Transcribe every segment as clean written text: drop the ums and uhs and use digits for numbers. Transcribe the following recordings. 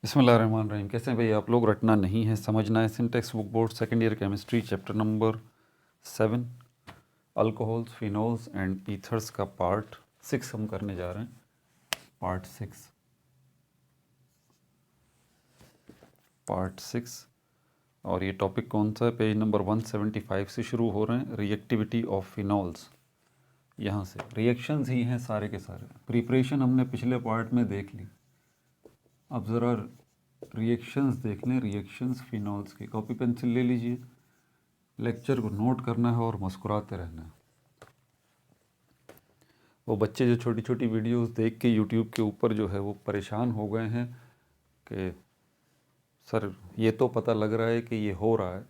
बिस्मिल्लाहिर्रहमानिर्रहीम। कैसे हैं भाई आप लोग? रटना नहीं है, समझना है। Syntax book board second year chemistry chapter number 7 alcohols, phenols and ethers का पार्ट 6 हम करने जा रहे हैं। पार्ट 6 और ये टॉपिक कौन सा है? पेज नंबर 175 से शुरू हो रहे हैं। रिएक्टिविटी ऑफ फिनोल्स, यहाँ से रिएक्शंस ही हैं सारे के सारे। प्रिपरेशन हमने पिछले पार्ट में देख ली, अब ज़रा रिएक्शंस देख लें। रिएक्शंस फिनोल्स की कॉपी पेंसिल ले लीजिए, लेक्चर को नोट करना है और मुस्कुराते रहना है। वो बच्चे जो छोटी छोटी वीडियोस देख के यूट्यूब के ऊपर जो है वो परेशान हो गए हैं कि सर ये तो पता लग रहा है कि ये हो रहा है,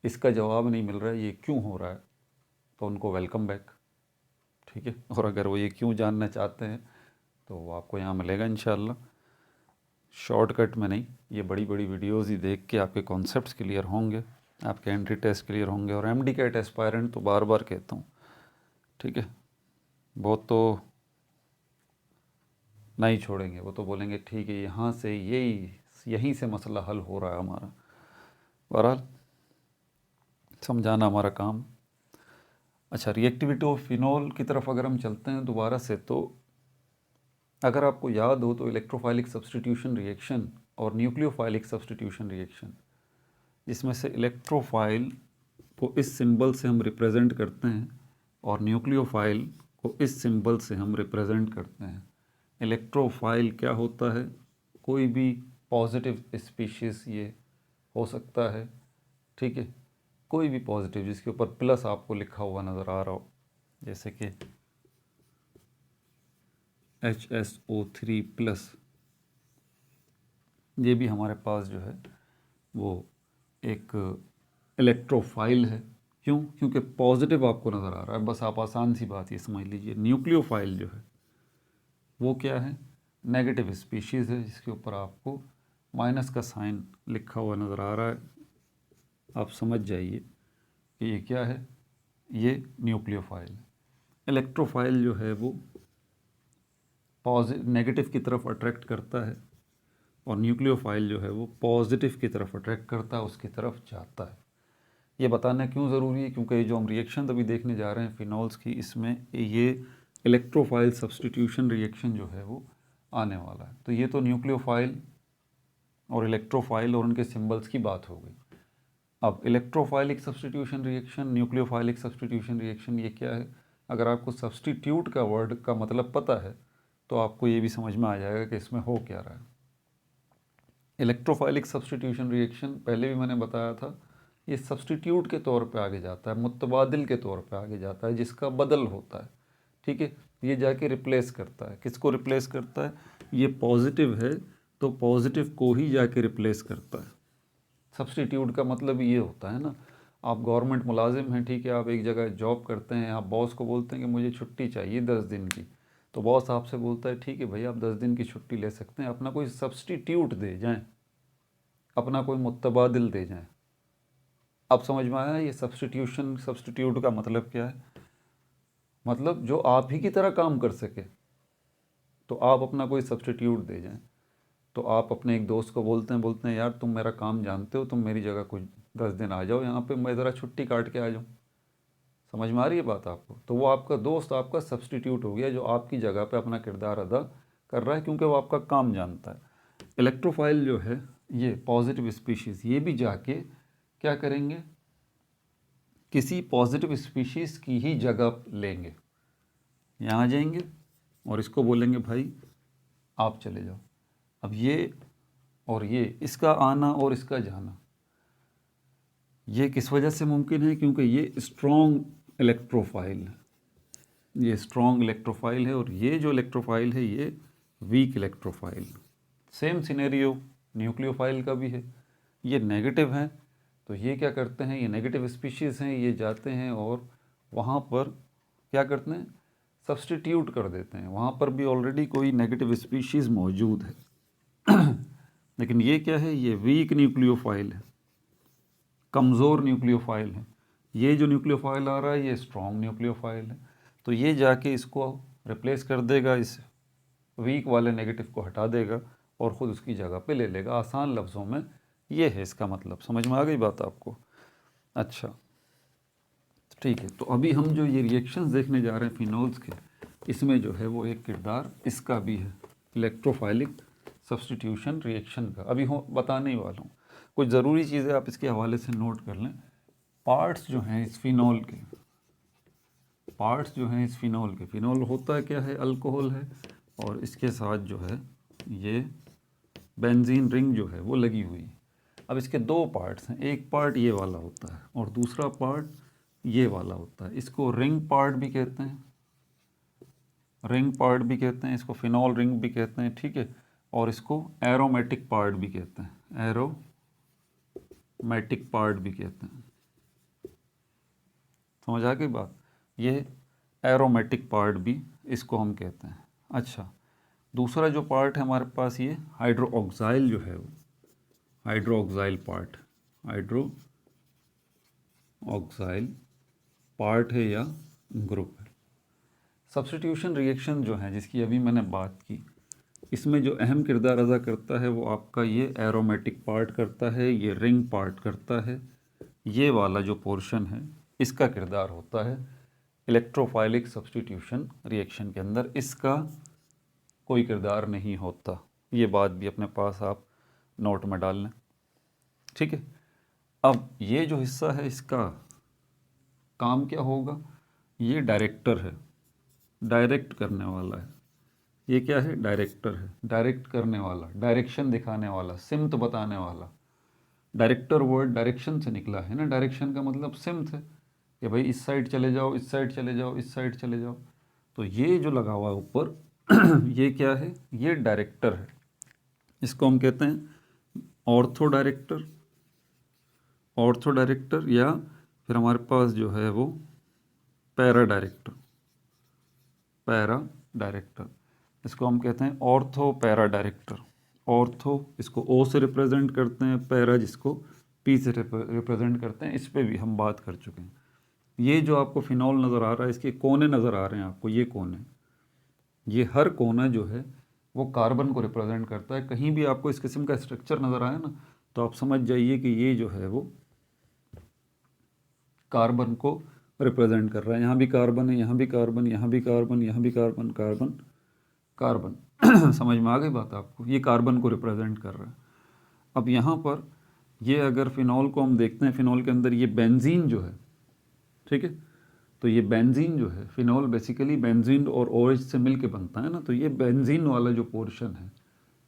इसका जवाब नहीं मिल रहा है, ये क्यों हो रहा है, तो उनको वेलकम बैक। ठीक है, और अगर वो ये क्यों जानना चाहते हैं तो वो आपको यहाँ मिलेगा इंशाल्लाह, शॉर्टकट में नहीं। ये बड़ी बड़ी वीडियोस ही देख के आपके कॉन्सेप्ट्स क्लियर होंगे, आपके एंट्री टेस्ट क्लियर होंगे। और एमडी कैट एस्पायरेंट तो बार बार कहता हूँ, ठीक है, बहुत तो नहीं छोड़ेंगे, वो तो बोलेंगे ठीक है यहाँ से यहीं से मसला हल हो रहा है हमारा। बहरहाल समझाना हमारा काम। अच्छा, रिएक्टिविटी ऑफ फिनोल की तरफ अगर हम चलते हैं दोबारा से, तो अगर आपको याद हो तो इलेक्ट्रोफाइलिक सब्स्टिट्यूशन रिएक्शन और न्यूक्लियोफाइलिक सब्स्टिट्यूशन रिएक्शन, जिसमें से इलेक्ट्रोफाइल को इस सिंबल से हम रिप्रेजेंट करते हैं और न्यूक्लियोफाइल को इस सिंबल से हम रिप्रेजेंट करते हैं। इलेक्ट्रोफाइल क्या होता है? कोई भी पॉजिटिव स्पीशीज़ ये हो सकता है, ठीक है, कोई भी पॉजिटिव जिसके ऊपर प्लस आपको लिखा हुआ नज़र आ रहा हो, जैसे कि HSO3 प्लस, ये भी हमारे पास जो है वो एक इलेक्ट्रोफाइल है। क्यों? क्योंकि पॉजिटिव आपको नज़र आ रहा है। बस आप आसान सी बात ये समझ लीजिए, न्यूक्लियोफाइल जो है वो क्या है? नेगेटिव स्पीशीज़ है, जिसके ऊपर आपको माइनस का साइन लिखा हुआ नज़र आ रहा है। आप समझ जाइए कि ये क्या है, ये न्यूक्लियोफाइल है। इलेक्ट्रोफाइल जो है वो नेगेटिव की तरफ अट्रैक्ट करता है और न्यूक्लियोफाइल जो है वो पॉजिटिव की तरफ अट्रैक्ट करता है, उसकी तरफ जाता है। ये बताना क्यों ज़रूरी है? क्योंकि ये जो हम रिएक्शन अभी देखने जा रहे हैं फिनोल्स की, इसमें ये इलेक्ट्रोफाइल सब्स्टिट्यूशन रिएक्शन जो है वो आने वाला है। तो ये तो न्यूक्लियोफाइल और इलेक्ट्रोफाइल और उनके सिंबल्स की बात हो गई। अब इलेक्ट्रोफाइलिक सब्स्टिट्यूशन रिएक्शन, न्यूक्लियोफाइलिक सब्स्टिट्यूशन रिएक्शन, ये क्या है? अगर आपको सब्स्टिट्यूट का वर्ड का मतलब पता है तो आपको ये भी समझ में आ जाएगा कि इसमें हो क्या रहा है। इलेक्ट्रोफाइलिक सब्स्टिट्यूशन रिएक्शन पहले भी मैंने बताया था, ये सब्स्टिट्यूट के तौर पे आगे जाता है, मुतबादिल के तौर पे आगे जाता है, जिसका बदल होता है। ठीक है, ये जाके रिप्लेस करता है। किसको रिप्लेस करता है? ये पॉजिटिव है तो पॉजिटिव को ही जाके रिप्लेस करता है। सब्स्टिट्यूट का मतलब ये होता है ना, आप गवर्नमेंट मुलाजिम हैं, ठीक है, आप एक जगह जॉब करते हैं, आप बॉस को बोलते हैं कि मुझे छुट्टी चाहिए 10 दिन की, तो बॉस आपसे बोलता है ठीक है भाई आप 10 दिन की छुट्टी ले सकते हैं, अपना कोई सब्स्टिट्यूट दे जाएं, अपना कोई मुतबादिल दे जाएं। अब समझ में आया ये सब्स्टिट्यूट का मतलब क्या है? मतलब जो आप ही की तरह काम कर सके, तो आप अपना कोई सब्स्टिट्यूट दे जाएं। तो आप अपने एक दोस्त को बोलते हैं यार तुम मेरा काम जानते हो, तुम मेरी जगह कुछ 10 दिन आ जाओ यहाँ पे, मैं ज़रा छुट्टी काट के आ जाऊँ। समझ में आ रही है बात आपको? तो वो आपका दोस्त आपका सब्स्टिट्यूट हो गया, जो आपकी जगह पे अपना किरदार अदा कर रहा है, क्योंकि वो आपका काम जानता है। इलेक्ट्रोफाइल जो है ये पॉजिटिव स्पीशीज़, ये भी जाके क्या करेंगे? किसी पॉजिटिव स्पीशीज़ की ही जगह लेंगे, यहाँ आ जाएंगे और इसको बोलेंगे भाई आप चले जाओ। अब ये और ये, इसका आना और इसका जाना, ये किस वजह से मुमकिन है? क्योंकि ये स्ट्रॉन्ग इलेक्ट्रोफाइल है, ये स्ट्रॉन्ग इलेक्ट्रोफाइल है, और ये जो इलेक्ट्रोफाइल है ये weak electrophile. Same scenario nucleophile का भी है। ये नेगेटिव है तो ये क्या करते हैं, ये नेगेटिव स्पीशीज़ हैं, ये जाते हैं और वहाँ पर क्या करते हैं? सब्स्टिट्यूट कर देते हैं। वहाँ पर भी ऑलरेडी कोई नेगेटिव स्पीशीज़ मौजूद है लेकिन ये क्या है? ये वीक न्यूक्लियोफाइल है, कमज़ोर न्यूक्लियोफाइल है। ये जो न्यूक्लियोफाइल आ रहा है ये स्ट्रॉन्ग न्यूक्लियोफाइल है, तो ये जाके इसको रिप्लेस कर देगा, इस वीक वाले नेगेटिव को हटा देगा और ख़ुद उसकी जगह पे ले लेगा। आसान लफ्ज़ों में ये है इसका मतलब। समझ में आ गई बात आपको? अच्छा ठीक है, तो अभी हम जो ये रिएक्शंस देखने जा रहे हैं फिनोल्स के, इसमें जो है वो एक किरदार इसका भी है, इलेक्ट्रोफाइलिक सब्स्टिट्यूशन रिएक्शन का। अभी हो बताने ही वाला हूँ। कुछ ज़रूरी चीज़ें आप इसके हवाले से नोट कर लें। पार्ट्स जो हैं इस फिनोल के, पार्ट्स जो हैं इस फिनोल के, फिनोल होता है क्या है, अल्कोहल है, और इसके साथ जो है ये बेंजीन रिंग जो है वो लगी हुई है। अब इसके दो पार्ट्स हैं, एक पार्ट ये वाला होता है और दूसरा पार्ट ये वाला होता है। इसको रिंग पार्ट भी कहते हैं, रिंग पार्ट भी कहते हैं, इसको फिनोल रिंग भी कहते हैं, ठीक है। और इसको एरोमेटिक पार्ट भी कहते हैं, एरोमेटिक पार्ट भी कहते हैं। समझ आ गई बात? ये एरोमेटिक पार्ट भी इसको हम कहते हैं। अच्छा, दूसरा जो पार्ट है हमारे पास ये हाइड्रोक्साइल जो है, वो हाइड्रोक्साइल पार्ट, हाइड्रोक्साइल पार्ट है या ग्रुप है। सब्स्टिट्यूशन रिएक्शन जो है जिसकी अभी मैंने बात की, इसमें जो अहम किरदार अदा करता है वो आपका ये एरोमेटिक पार्ट करता है, ये रिंग पार्ट करता है। ये वाला जो पोर्शन है इसका किरदार होता है इलेक्ट्रोफाइलिक सब्स्टिट्यूशन रिएक्शन के अंदर, इसका कोई किरदार नहीं होता। ये बात भी अपने पास आप नोट में डाल लें, ठीक है। अब ये जो हिस्सा है इसका काम क्या होगा, ये डायरेक्टर है, डायरेक्ट करने वाला है। ये क्या है, डायरेक्टर है, डायरेक्ट करने वाला, डायरेक्शन दिखाने वाला, सिमत बताने वाला। डायरेक्टर वर्ड डायरेक्शन से निकला है ना, डायरेक्शन का मतलब सिमत है कि भाई इस साइड चले जाओ, इस साइड चले जाओ, इस साइड चले जाओ। तो ये जो लगा हुआ है ऊपर ये क्या है, ये डायरेक्टर है। इसको हम कहते हैं ऑर्थो डायरेक्टर, ऑर्थो डायरेक्टर, या फिर हमारे पास जो है वो पैरा डायरेक्टर, पैरा डायरेक्टर। इसको हम कहते हैं ऑर्थो पैरा डायरेक्टर। ऑर्थो इसको ओ से रिप्रेजेंट करते हैं, पैरा जिसको पी से रिप्रेजेंट करते हैं। इस पे भी हम बात कर चुके हैं। ये जो आपको फिनॉल नज़र आ रहा है, इसके कोने नज़र आ रहे हैं आपको, ये कोने, ये हर कोना जो है वो कार्बन को रिप्रेजेंट करता है। कहीं भी आपको इस किस्म का स्ट्रक्चर नज़र आए ना, तो आप समझ जाइए कि ये जो है वो कार्बन को रिप्रेजेंट कर रहा है। यहाँ भी कार्बन है, यहाँ भी कार्बन, यहाँ भी कार्बन, यहाँ भी कार्बन, कार्बन कार्बन समझ में आ गई बात आपको? ये कार्बन को रिप्रेजेंट कर रहा है। अब यहाँ पर ये अगर फिनॉल को हम देखते हैं, फिनॉल के अंदर ये बेंजीन जो है, ठीक है, तो ये बेंजीन जो है, फिनॉल बेसिकली बेंजीन और OH से मिल के बनता है ना, तो ये बेंजीन वाला जो पोर्शन है,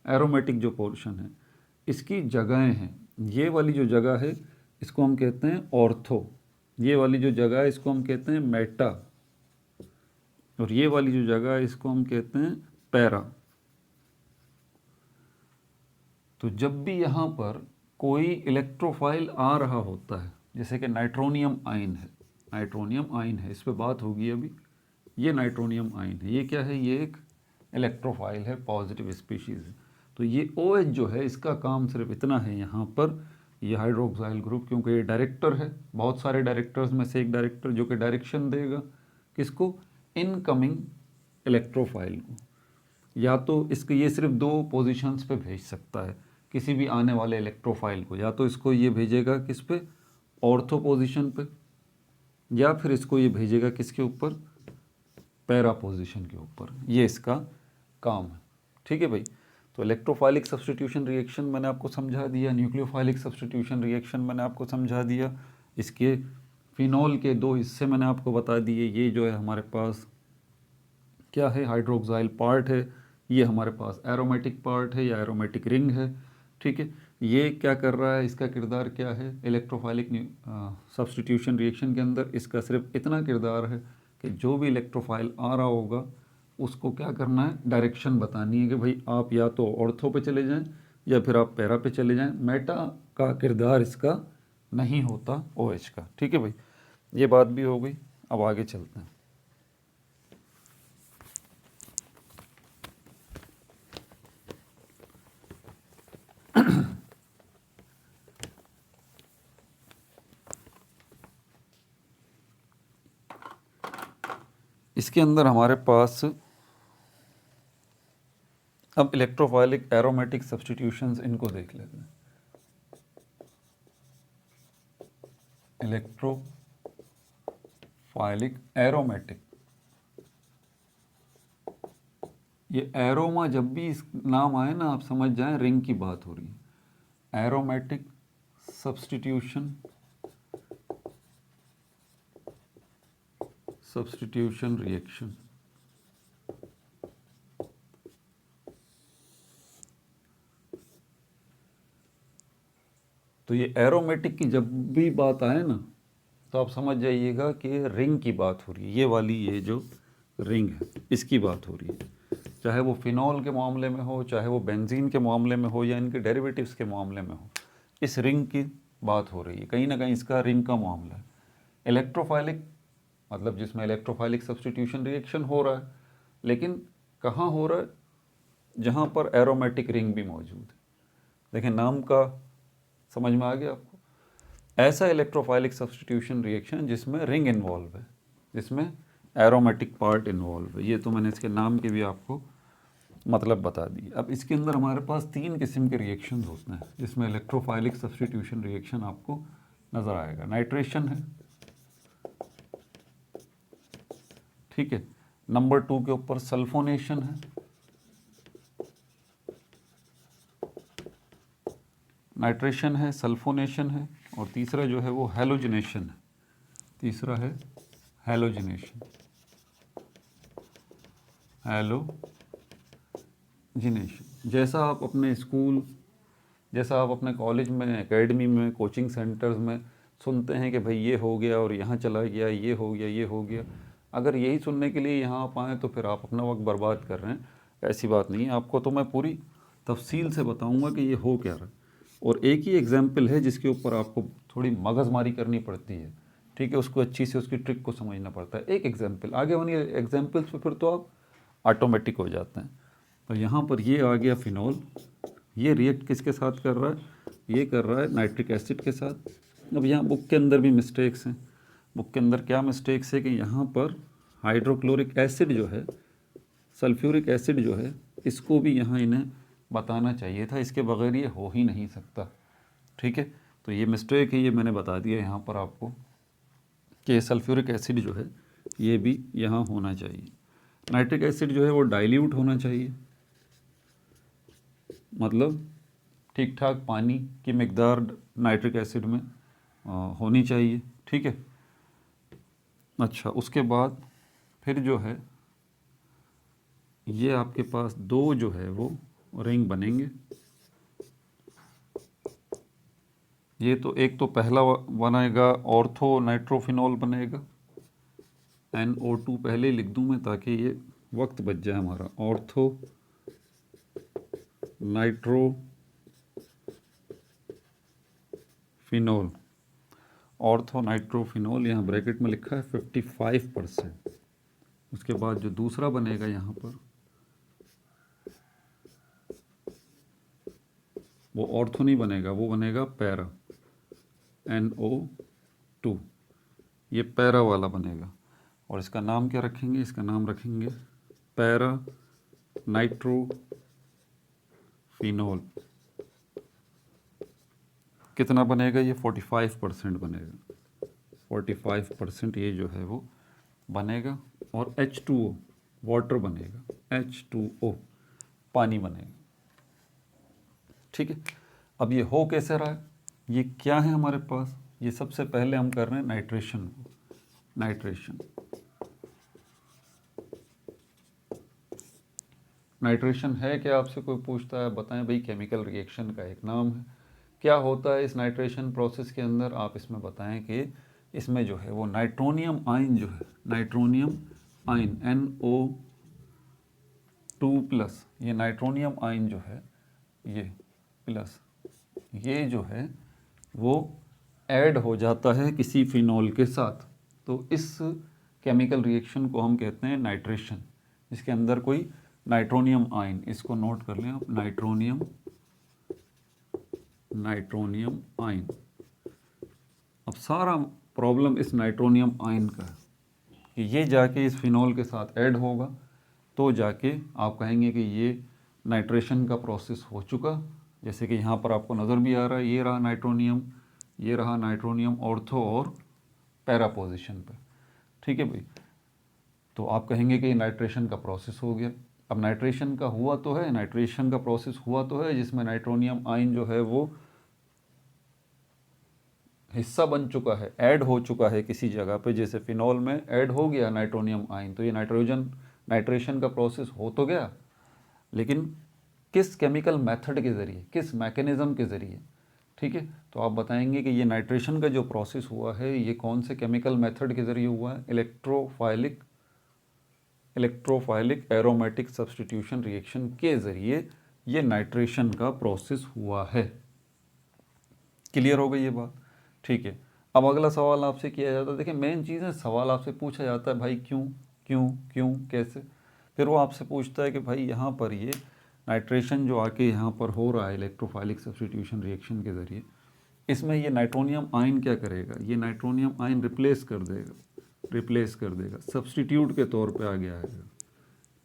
एरोमेटिक जो पोर्शन है, इसकी जगहें हैं। ये वाली जो जगह है इसको हम कहते हैं ऑर्थो, ये वाली जो जगह है इसको हम कहते हैं मेटा, और ये वाली जो जगह है इसको हम कहते हैं पैरा। तो जब भी यहाँ पर कोई इलेक्ट्रोफाइल आ रहा होता है, जैसे कि नाइट्रोनियम आयन है, नाइट्रोनियम आयन है, इस पर बात होगी अभी। ये नाइट्रोनियम आयन है, ये क्या है, ये एक इलेक्ट्रोफाइल है, पॉजिटिव स्पीशीज़ है। तो ये OH जो है इसका काम सिर्फ इतना है यहाँ पर, ये हाइड्रोक्साइल ग्रुप, क्योंकि ये डायरेक्टर है, बहुत सारे डायरेक्टर्स में से एक डायरेक्टर जो कि डायरेक्शन देगा किसको, इनकमिंग इलेक्ट्रोफाइल को। या तो इसके ये सिर्फ दो पोजीशंस पे भेज सकता है किसी भी आने वाले इलेक्ट्रोफाइल को, या तो इसको ये भेजेगा किस पे, ऑर्थो पोजीशन पे, या फिर इसको ये भेजेगा किसके ऊपर, पैरा पोजीशन के ऊपर। ये इसका काम है, ठीक है भाई। तो इलेक्ट्रोफाइलिक सब्स्टिट्यूशन रिएक्शन मैंने आपको समझा दिया, न्यूक्लियोफाइलिक सब्स्टिट्यूशन रिएक्शन मैंने आपको समझा दिया, इसके फिनॉल के दो हिस्से मैंने आपको बता दिए। ये जो है हमारे पास क्या है, हाइड्रोक्साइल पार्ट है, ये हमारे पास एरोमेटिक पार्ट है या एरोमेटिक रिंग है, ठीक है। ये क्या कर रहा है, इसका किरदार क्या है इलेक्ट्रोफाइलिक सब्स्टिट्यूशन रिएक्शन के अंदर, इसका सिर्फ इतना किरदार है कि जो भी इलेक्ट्रोफाइल आ रहा होगा उसको क्या करना है, डायरेक्शन बतानी है कि भाई आप या तो ऑर्थो पे चले जाएं या फिर आप पैरा पे चले जाएं। मेटा का किरदार इसका नहीं होता OH का, ठीक है भाई। ये बात भी हो गई, अब आगे चलते हैं। इसके अंदर हमारे पास अब इलेक्ट्रोफाइलिक एरोमेटिक सब्स्टिट्यूशंस इनको देख लेते हैं। इलेक्ट्रोफाइलिक एरोमेटिक, ये एरोमा जब भी इस नाम आए ना आप समझ जाएं रिंग की बात हो रही है। एरोमेटिक सब्स्टिट्यूशन रिएक्शन, तो ये एरोमेटिक की जब भी बात आए ना तो आप समझ जाइएगा कि रिंग की बात हो रही है। ये वाली ये जो रिंग है इसकी बात हो रही है, चाहे वो फिनॉल के मामले में हो, चाहे वो बेंजीन के मामले में हो, या इनके डेरिवेटिव्स के मामले में हो, इस रिंग की बात हो रही है। कहीं ना कहीं इसका रिंग का मामला है। इलेक्ट्रोफाइलिक मतलब जिसमें इलेक्ट्रोफाइलिक सब्स्टिट्यूशन रिएक्शन हो रहा है, लेकिन कहाँ हो रहा है? जहाँ पर एरोमेटिक रिंग भी मौजूद है। देखें नाम का समझ में आ गया आपको? ऐसा इलेक्ट्रोफाइलिक सब्स्टिट्यूशन रिएक्शन जिसमें रिंग इन्वॉल्व है, जिसमें एरोमेटिक पार्ट इन्वॉल्व है। ये तो मैंने इसके नाम के भी आपको मतलब बता दी। अब इसके अंदर हमारे पास 3 किस्म के रिएक्शन होते हैं जिसमें इलेक्ट्रोफाइलिक सब्स्टिट्यूशन रिएक्शन आपको नज़र आएगा। नाइट्रेशन है, ठीक है। नंबर 2 के ऊपर सल्फोनेशन है, नाइट्रेशन है, सल्फोनेशन है, और तीसरा जो है वो हैलोजिनेशन है। तीसरा है हैलोजिनेशन, हैलोजिनेशन। जैसा आप अपने स्कूल, जैसा आप अपने कॉलेज में, एकेडमी में, कोचिंग सेंटर्स में सुनते हैं कि भाई ये हो गया और यहाँ चला गया, ये हो गया, ये हो गया, अगर यही सुनने के लिए यहाँ आप आएँ तो फिर आप अपना वक्त बर्बाद कर रहे हैं। ऐसी बात नहीं है, आपको तो मैं पूरी तफसील से बताऊँगा कि ये हो क्या रहा है। और एक ही एग्जाम्पल है जिसके ऊपर आपको थोड़ी मगजमारी करनी पड़ती है, ठीक है, उसको अच्छी से उसकी ट्रिक को समझना पड़ता है। एक एग्जाम्पल, आगे वाली एग्जाम्पल्स पे फिर तो आप ऑटोमेटिक हो जाते हैं। तो यहाँ पर ये आ गया फिनॉल, ये रिएक्ट किसके साथ कर रहा है? ये कर रहा है नाइट्रिक एसिड के साथ। अब यहाँ बुक के अंदर भी मिस्टेक्स हैं। बुक के अंदर क्या मिस्टेक्स है कि यहाँ पर हाइड्रोक्लोरिक एसिड जो है, सल्फ्यूरिक एसिड जो है, इसको भी यहाँ इन्हें बताना चाहिए था। इसके बगैर ये हो ही नहीं सकता, ठीक है। तो ये मिस्टेक है, ये मैंने बता दिया यहाँ पर आपको कि सल्फ्यूरिक एसिड जो है ये भी यहाँ होना चाहिए। नाइट्रिक एसिड जो है वो डाइल्यूट होना चाहिए, मतलब ठीक ठाक पानी की मिकदार नाइट्रिक एसिड में होनी चाहिए, ठीक है। अच्छा, उसके बाद फिर जो है ये आपके पास 2 जो है वो रिंग बनेंगे। ये तो एक तो पहला बनेगा ऑर्थो नाइट्रोफिनॉल बनेगा, NO2 पहले लिख दूं मैं ताकि ये वक्त बच जाए हमारा। ऑर्थो नाइट्रोफिनॉल, ऑर्थो नाइट्रोफिनॉल यहाँ ब्रैकेट में लिखा है 55%। उसके बाद जो दूसरा बनेगा यहाँ पर वो ऑर्थो नहीं बनेगा, वो बनेगा पैरा, NO2, ये पैरा वाला बनेगा। और इसका नाम क्या रखेंगे? इसका नाम रखेंगे पैरा नाइट्रोफिनॉल। कितना बनेगा? ये 45% बनेगा। 45% ये जो है वो बनेगा। और H2O वाटर बनेगा, H2O पानी बनेगा, ठीक है। अब ये हो कैसे रहा है? ये क्या है हमारे पास? ये सबसे पहले हम कर रहे हैं नाइट्रेशन को। नाइट्रेशन, नाइट्रेशन है क्या आपसे कोई पूछता है? बताएं भाई, केमिकल रिएक्शन का एक नाम है। क्या होता है इस नाइट्रेशन प्रोसेस के अंदर? आप इसमें बताएं कि इसमें जो है वो नाइट्रोनियम आयन जो है, नाइट्रोनियम आयन NO2+, ये नाइट्रोनियम आयन जो है ये प्लस, ये जो है वो ऐड हो जाता है किसी फिनॉल के साथ। तो इस केमिकल रिएक्शन को हम कहते हैं नाइट्रेशन, जिसके अंदर कोई नाइट्रोनियम आयन, इसको नोट कर लें आप, नाइट्रोनियम आयन। अब सारा प्रॉब्लम इस नाइट्रोनियम आयन का है कि ये जाके इस फिनॉल के साथ ऐड होगा, तो जाके आप कहेंगे कि ये नाइट्रेशन का प्रोसेस हो चुका, जैसे कि यहाँ पर आपको नज़र भी आ रहा है, ये रहा नाइट्रोनियम, ये रहा नाइट्रोनियम ऑर्थो और पैरा पोजीशन पे, ठीक है भाई। तो आप कहेंगे कि नाइट्रेशन का प्रोसेस हो गया। अब नाइट्रेशन का हुआ तो है, नाइट्रेशन का प्रोसेस हुआ तो है, जिसमें नाइट्रोनियम आयन जो है वो हिस्सा बन चुका है, ऐड हो चुका है किसी जगह पे, जैसे फिनॉल में ऐड हो गया नाइट्रोनियम आयन, तो ये नाइट्रेशन का प्रोसेस हो तो गया, लेकिन किस केमिकल मेथड के ज़रिए, किस मैकेनिज़्म के ज़रिए, ठीक है। तो आप बताएंगे कि ये नाइट्रेशन का जो प्रोसेस हुआ है ये कौन से केमिकल मेथड के ज़रिए हुआ है, इलेक्ट्रोफाइलिक एरोमेटिक सब्स्टिट्यूशन रिएक्शन के ज़रिए ये नाइट्रेशन का प्रोसेस हुआ है। क्लियर हो गई ये बात, ठीक है। अब अगला सवाल आपसे किया जाता है, देखिए मेन चीज़ है, सवाल आपसे पूछा जाता है भाई क्यों क्यों क्यों कैसे, फिर वो आपसे पूछता है कि भाई यहाँ पर ये नाइट्रेशन जो आके यहाँ पर हो रहा है इलेक्ट्रोफाइलिक सब्स्टिट्यूशन रिएक्शन के ज़रिए, इसमें ये नाइट्रोनियम आयन क्या करेगा, ये नाइट्रोनियम आयन रिप्लेस कर देगा, सब्स्टिट्यूट के तौर पे आगे आएगा,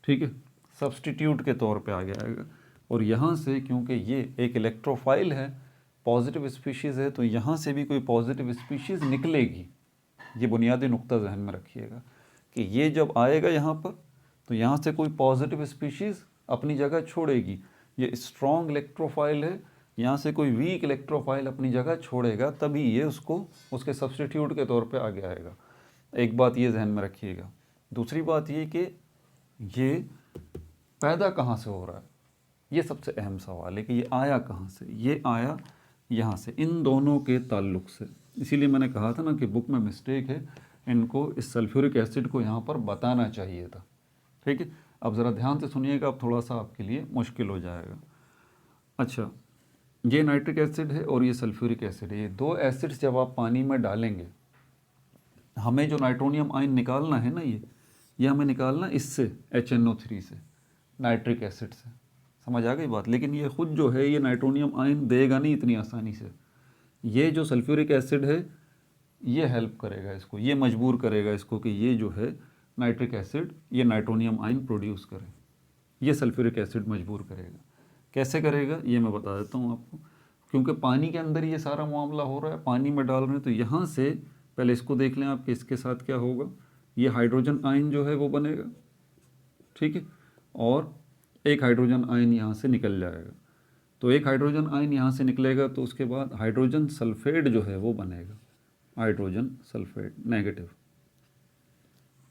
ठीक है, सब्स्टिट्यूट के तौर पे आगे आएगा। और यहाँ से क्योंकि ये एक इलेक्ट्रोफाइल है, पॉजिटिव स्पीशीज़ है, तो यहाँ से भी कोई पॉजिटिव स्पीशीज़ निकलेगी। ये बुनियादी नुक्ता जहन में रखिएगा कि ये जब आएगा यहाँ पर, तो यहाँ से कोई पॉजिटिव स्पीशीज़ अपनी जगह छोड़ेगी। ये स्ट्रॉन्ग इलेक्ट्रोफाइल है, यहाँ से कोई वीक इलेक्ट्रोफाइल अपनी जगह छोड़ेगा, तभी ये उसको उसके सब्स्टिट्यूट के तौर पे आगे आएगा। एक बात ये जहन में रखिएगा। दूसरी बात ये कि ये पैदा कहाँ से हो रहा है, ये सबसे अहम सवाल है कि ये आया कहाँ से। ये आया यहाँ से, इन दोनों के ताल्लुक से। इसीलिए मैंने कहा था ना कि बुक में मिस्टेक है, इनको इस सल्फ्यूरिक एसिड को यहाँ पर बताना चाहिए था, ठीक है। अब ज़रा ध्यान से सुनिएगा, अब थोड़ा सा आपके लिए मुश्किल हो जाएगा। अच्छा, ये नाइट्रिक एसिड है और ये सल्फ्यूरिक एसिड है, ये दो एसिड्स जब आप पानी में डालेंगे, हमें जो नाइट्रोनियम आयन निकालना है ना, ये हमें निकालना इससे HNO3 से, नाइट्रिक एसिड से, समझ आ गई बात। लेकिन ये खुद जो है ये नाइट्रोनियम आयन देगा नहीं इतनी आसानी से। ये जो सल्फ्यूरिक एसिड है ये हेल्प करेगा इसको, ये मजबूर करेगा इसको कि ये जो है नाइट्रिक एसिड ये नाइट्रोनियम आयन प्रोड्यूस करे, ये सल्फ्यूरिक एसिड मजबूर करेगा। कैसे करेगा ये मैं बता देता हूँ आपको, क्योंकि पानी के अंदर ये सारा मामला हो रहा है, पानी में डाल रहे हैं। तो यहाँ से पहले इसको देख लें आप कि इसके साथ क्या होगा, ये हाइड्रोजन आयन जो है वो बनेगा, ठीक है, और एक हाइड्रोजन आयन यहाँ से निकल जाएगा। तो एक हाइड्रोजन आयन यहाँ से निकलेगा, तो उसके बाद हाइड्रोजन सल्फेट जो है वो बनेगा, हाइड्रोजन सल्फेट नेगेटिव,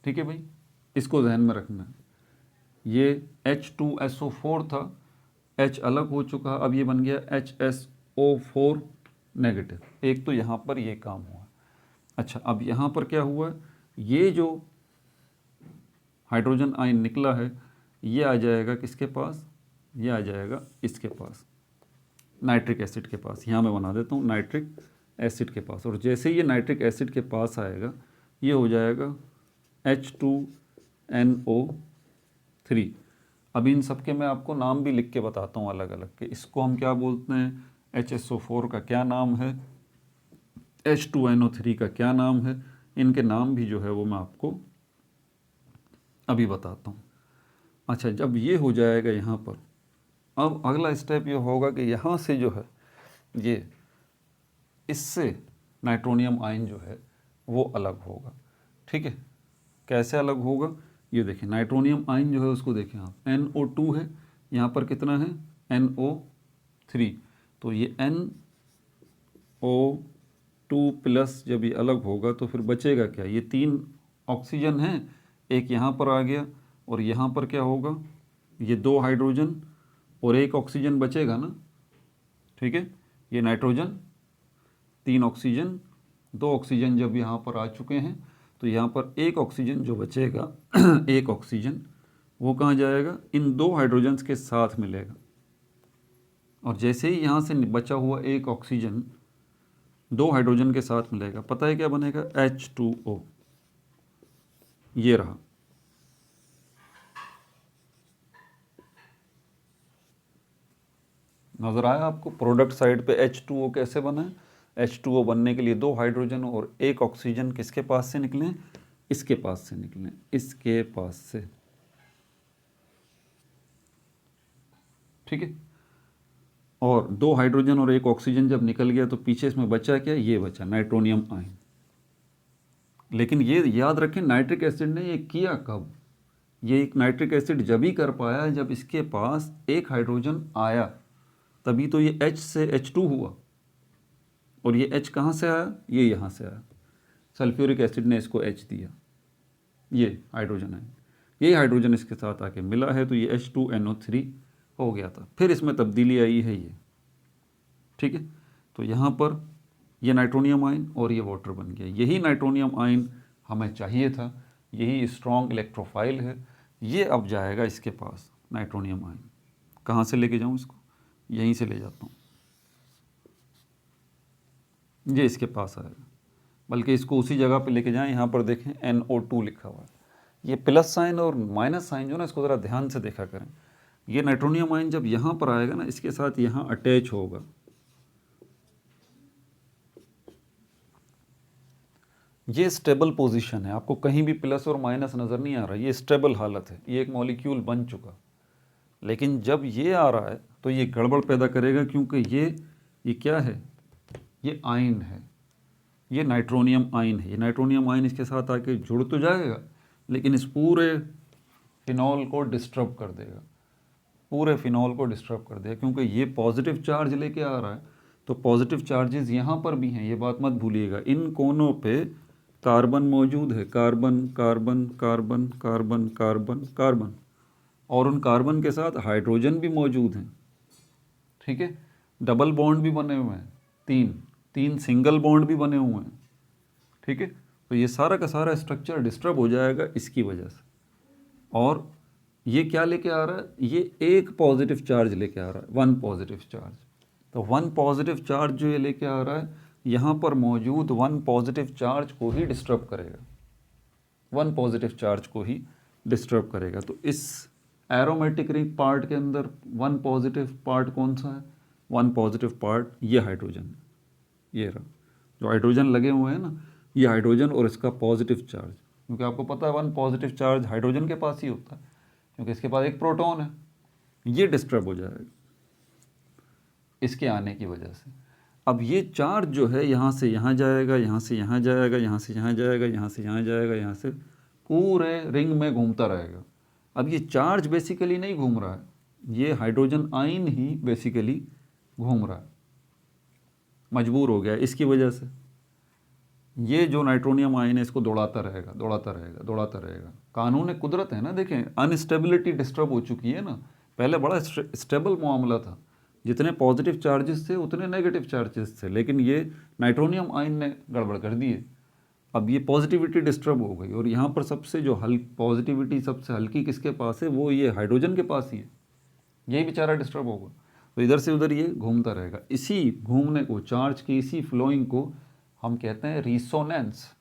ठीक है भाई, इसको ध्यान में रखना है। ये H2SO4 था, H अलग हो चुका, अब ये बन गया HSO4 नेगेटिव। एक तो यहाँ पर ये काम हुआ। अच्छा, अब यहाँ पर क्या हुआ, ये जो हाइड्रोजन आयन निकला है ये आ जाएगा किसके पास, ये आ जाएगा इसके पास, नाइट्रिक एसिड के पास। यहाँ मैं बना देता हूँ नाइट्रिक एसिड के पास। और जैसे ये नाइट्रिक एसिड के पास आएगा ये हो जाएगा H2NO3। अब इन सब के मैं आपको नाम भी लिख के बताता हूँ अलग अलग के, इसको हम क्या बोलते हैं, HSO4 का क्या नाम है, H2NO3 का क्या नाम है, इनके नाम भी जो है वो मैं आपको अभी बताता हूँ। अच्छा, जब ये हो जाएगा यहाँ पर, अब अगला स्टेप ये होगा कि यहाँ से जो है ये इससे नाइट्रोनियम आयन जो है वो अलग होगा, ठीक है। कैसे अलग होगा ये देखें, नाइट्रोनियम आयन जो है उसको देखें आप, NO2 है, यहाँ पर कितना है NO3, तो ये NO2 प्लस जब ये अलग होगा तो फिर बचेगा क्या, ये 3 ऑक्सीजन हैं, एक यहाँ पर आ गया, और यहाँ पर क्या होगा, ये 2 हाइड्रोजन और 1 ऑक्सीजन बचेगा ना, ठीक है। ये नाइट्रोजन 3 ऑक्सीजन, 2 ऑक्सीजन जब यहाँ पर आ चुके हैं, तो यहाँ पर 1 ऑक्सीजन जो बचेगा 1 ऑक्सीजन वो कहाँ जाएगा, इन 2 हाइड्रोजन्स के साथ मिलेगा। और जैसे ही यहाँ से बचा हुआ 1 ऑक्सीजन 2 हाइड्रोजन के साथ मिलेगा, पता है क्या बनेगा, H2O, ये रहा। नज़र आया आपको प्रोडक्ट साइड पे H2O कैसे बना है। H2O बनने के लिए 2 हाइड्रोजन और 1 ऑक्सीजन किसके पास से निकले, इसके पास से निकले, इसके पास से। ठीक है। और 2 हाइड्रोजन और 1 ऑक्सीजन जब निकल गया तो पीछे इसमें बचा क्या, ये बचा नाइट्रोनियम आयन। लेकिन ये याद रखें नाइट्रिक एसिड ने ये किया कब, ये एक नाइट्रिक एसिड जब ही कर पाया जब इसके पास 1 हाइड्रोजन आया, तभी तो ये H से H2 हुआ। और ये H कहाँ से आया, ये यहाँ से आया, सल्फ्यूरिक एसिड ने इसको H दिया, ये हाइड्रोजन है, ये हाइड्रोजन इसके साथ आके मिला है तो ये H2NO3 हो गया था। फिर इसमें तब्दीली आई है ये, ठीक है। तो यहाँ पर ये नाइट्रोनियम आयन और ये वाटर बन गया। यही नाइट्रोनियम आयन हमें चाहिए था, यही स्ट्रॉन्ग इलेक्ट्रोफाइल है। ये अब जाएगा इसके पास नाइट्रोनियम आयन। कहाँ से लेके जाऊँ इसको, यहीं से ले जाता हूँ, ये इसके पास आएगा। बल्कि इसको उसी जगह पे लेके जाएं, यहाँ पर देखें NO2 लिखा हुआ है। ये प्लस साइन और माइनस साइन जो ना, इसको ज़रा ध्यान से देखा करें। ये नाइट्रोनियम आयन जब यहाँ पर आएगा ना, इसके साथ यहाँ अटैच होगा। ये स्टेबल पोजीशन है, आपको कहीं भी प्लस और माइनस नज़र नहीं आ रहा, ये स्टेबल हालत है, ये एक मॉलिक्यूल बन चुका। लेकिन जब ये आ रहा है तो ये गड़बड़ पैदा करेगा, क्योंकि ये क्या है, ये आयन है, ये नाइट्रोनियम आयन है। ये नाइट्रोनियम आयन इसके साथ आके जुड़ तो जाएगा, लेकिन इस पूरे फिनॉल को डिस्टर्ब कर देगा, पूरे फिनॉल को डिस्टर्ब कर देगा, क्योंकि ये पॉजिटिव चार्ज लेके आ रहा है। तो पॉजिटिव चार्जेस यहाँ पर भी हैं, ये बात मत भूलिएगा। इन कोनों पे कार्बन मौजूद है, carbon carbon carbon carbon carbon carbon, और उन कार्बन के साथ हाइड्रोजन भी मौजूद हैं, ठीक है। डबल बॉन्ड भी बने हुए हैं, तीन सिंगल बॉन्ड भी बने हुए हैं, ठीक है। तो ये सारा का सारा स्ट्रक्चर डिस्टर्ब हो जाएगा इसकी वजह से। और ये क्या लेके आ रहा है, ये एक पॉजिटिव चार्ज लेके आ रहा है, 1 पॉजिटिव चार्ज। तो 1 पॉजिटिव चार्ज जो ये लेके आ रहा है, यहाँ पर मौजूद 1 पॉजिटिव चार्ज को ही डिस्टर्ब करेगा, 1 पॉजिटिव चार्ज को ही डिस्टर्ब करेगा। तो इस एरोमेटिक रिंग पार्ट के अंदर 1 पॉजिटिव पार्ट कौन सा है, 1 पॉजिटिव पार्ट ये हाइड्रोजन है, ये रहा जो हाइड्रोजन लगे हुए हैं ना, ये हाइड्रोजन और इसका पॉजिटिव चार्ज। क्योंकि आपको पता है 1 पॉजिटिव चार्ज हाइड्रोजन के पास ही होता है, क्योंकि इसके पास एक प्रोटॉन है। ये डिस्टर्ब हो जाएगा इसके आने की वजह से। अब ये चार्ज जो है यहाँ से यहाँ जाएगा, यहाँ से यहाँ जाएगा, यहाँ से यहाँ जाएगा, यहाँ से यहाँ जाएगा, यहाँ से पूरे रिंग में घूमता रहेगा। अब ये चार्ज बेसिकली नहीं घूम रहा है, ये हाइड्रोजन आयन ही बेसिकली घूम रहा है, मजबूर हो गया इसकी वजह से। ये जो नाइट्रोनियम आयन है इसको दौड़ाता रहेगा, दौड़ाता रहेगा, दौड़ाता रहेगा। कानून कुदरत है ना, देखें अनस्टेबिलिटी डिस्टर्ब हो चुकी है ना। पहले बड़ा स्टेबल मामला था, जितने पॉजिटिव चार्जेस थे उतने नेगेटिव चार्जेस थे, लेकिन ये नाइट्रोनियम आयन ने गड़बड़ कर दी है। अब ये पॉजिटिविटी डिस्टर्ब हो गई, और यहाँ पर सबसे जो पॉजिटिविटी सबसे हल्की किसके पास है, वो ये हाइड्रोजन के पास ही है, यही बेचारा डिस्टर्ब होगा। तो इधर से उधर ये घूमता रहेगा। इसी घूमने को, चार्ज की इसी फ्लोइंग को हम कहते हैं रिसोनेंस।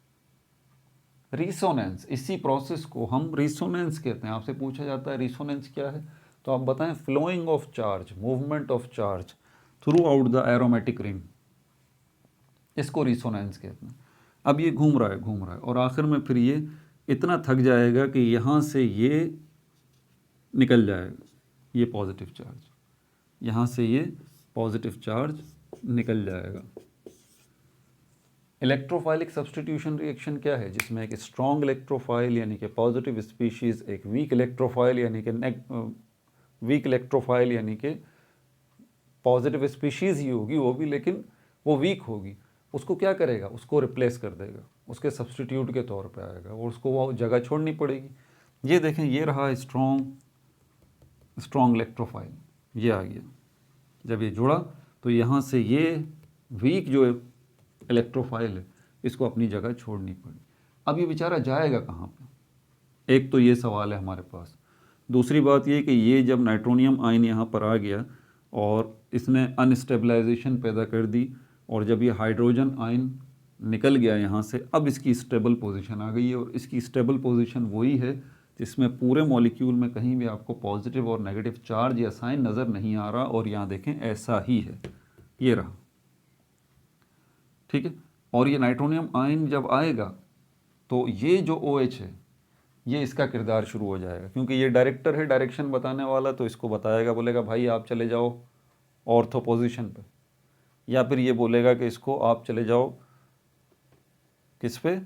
रिसोनेंस, इसी प्रोसेस को हम रिसोनेंस कहते हैं। आपसे पूछा जाता है रिसोनेंस क्या है, तो आप बताएं flowing of charge, movement of charge throughout the aromatic ring, इसको रिसोनेंस कहते हैं। अब ये घूम रहा है, घूम रहा है, और आखिर में फिर ये इतना थक जाएगा कि यहाँ से ये निकल जाएगा, ये पॉजिटिव चार्ज, यहाँ से ये पॉजिटिव चार्ज निकल जाएगा। इलेक्ट्रोफाइलिक सब्स्टिट्यूशन रिएक्शन क्या है, जिसमें एक स्ट्रॉन्ग इलेक्ट्रोफाइल यानी कि पॉजिटिव स्पीशीज़, एक वीक इलेक्ट्रोफाइल यानी कि वीक इलेक्ट्रोफाइल यानी कि पॉजिटिव स्पीशीज़ ही होगी वो भी, लेकिन वो वीक होगी। उसको क्या करेगा, उसको रिप्लेस कर देगा, उसके सब्स्टिट्यूट के तौर पे आएगा, और उसको वो जगह छोड़नी पड़ेगी। ये देखें, ये रहा स्ट्रॉन्ग इलेक्ट्रोफाइल, ये आ गया। जब ये जुड़ा तो यहाँ से ये वीक जो इलेक्ट्रोफाइल है इसको अपनी जगह छोड़नी पड़ी। अब ये बेचारा जाएगा कहाँ पे, एक तो ये सवाल है हमारे पास। दूसरी बात ये कि ये जब नाइट्रोनियम आयन यहाँ पर आ गया और इसने अनस्टेबलाइजेशन पैदा कर दी, और जब ये हाइड्रोजन आयन निकल गया यहाँ से, अब इसकी स्टेबल पोजीशन आ गई है। और इसकी स्टेबल पोजीशन वही है जिसमें पूरे मॉलिक्यूल में कहीं भी आपको पॉजिटिव और नेगेटिव चार्ज या साइन नज़र नहीं आ रहा। और यहाँ देखें ऐसा ही है, ये रहा, ठीक है। और ये नाइट्रोनियम आयन जब आएगा तो ये जो OH है ये इसका किरदार शुरू हो जाएगा, क्योंकि ये डायरेक्टर है, डायरेक्शन बताने वाला, तो इसको बताएगा, बोलेगा भाई आप चले जाओ ऑर्थो पोजीशन पे, या फिर ये बोलेगा कि इसको आप चले जाओ किस पे,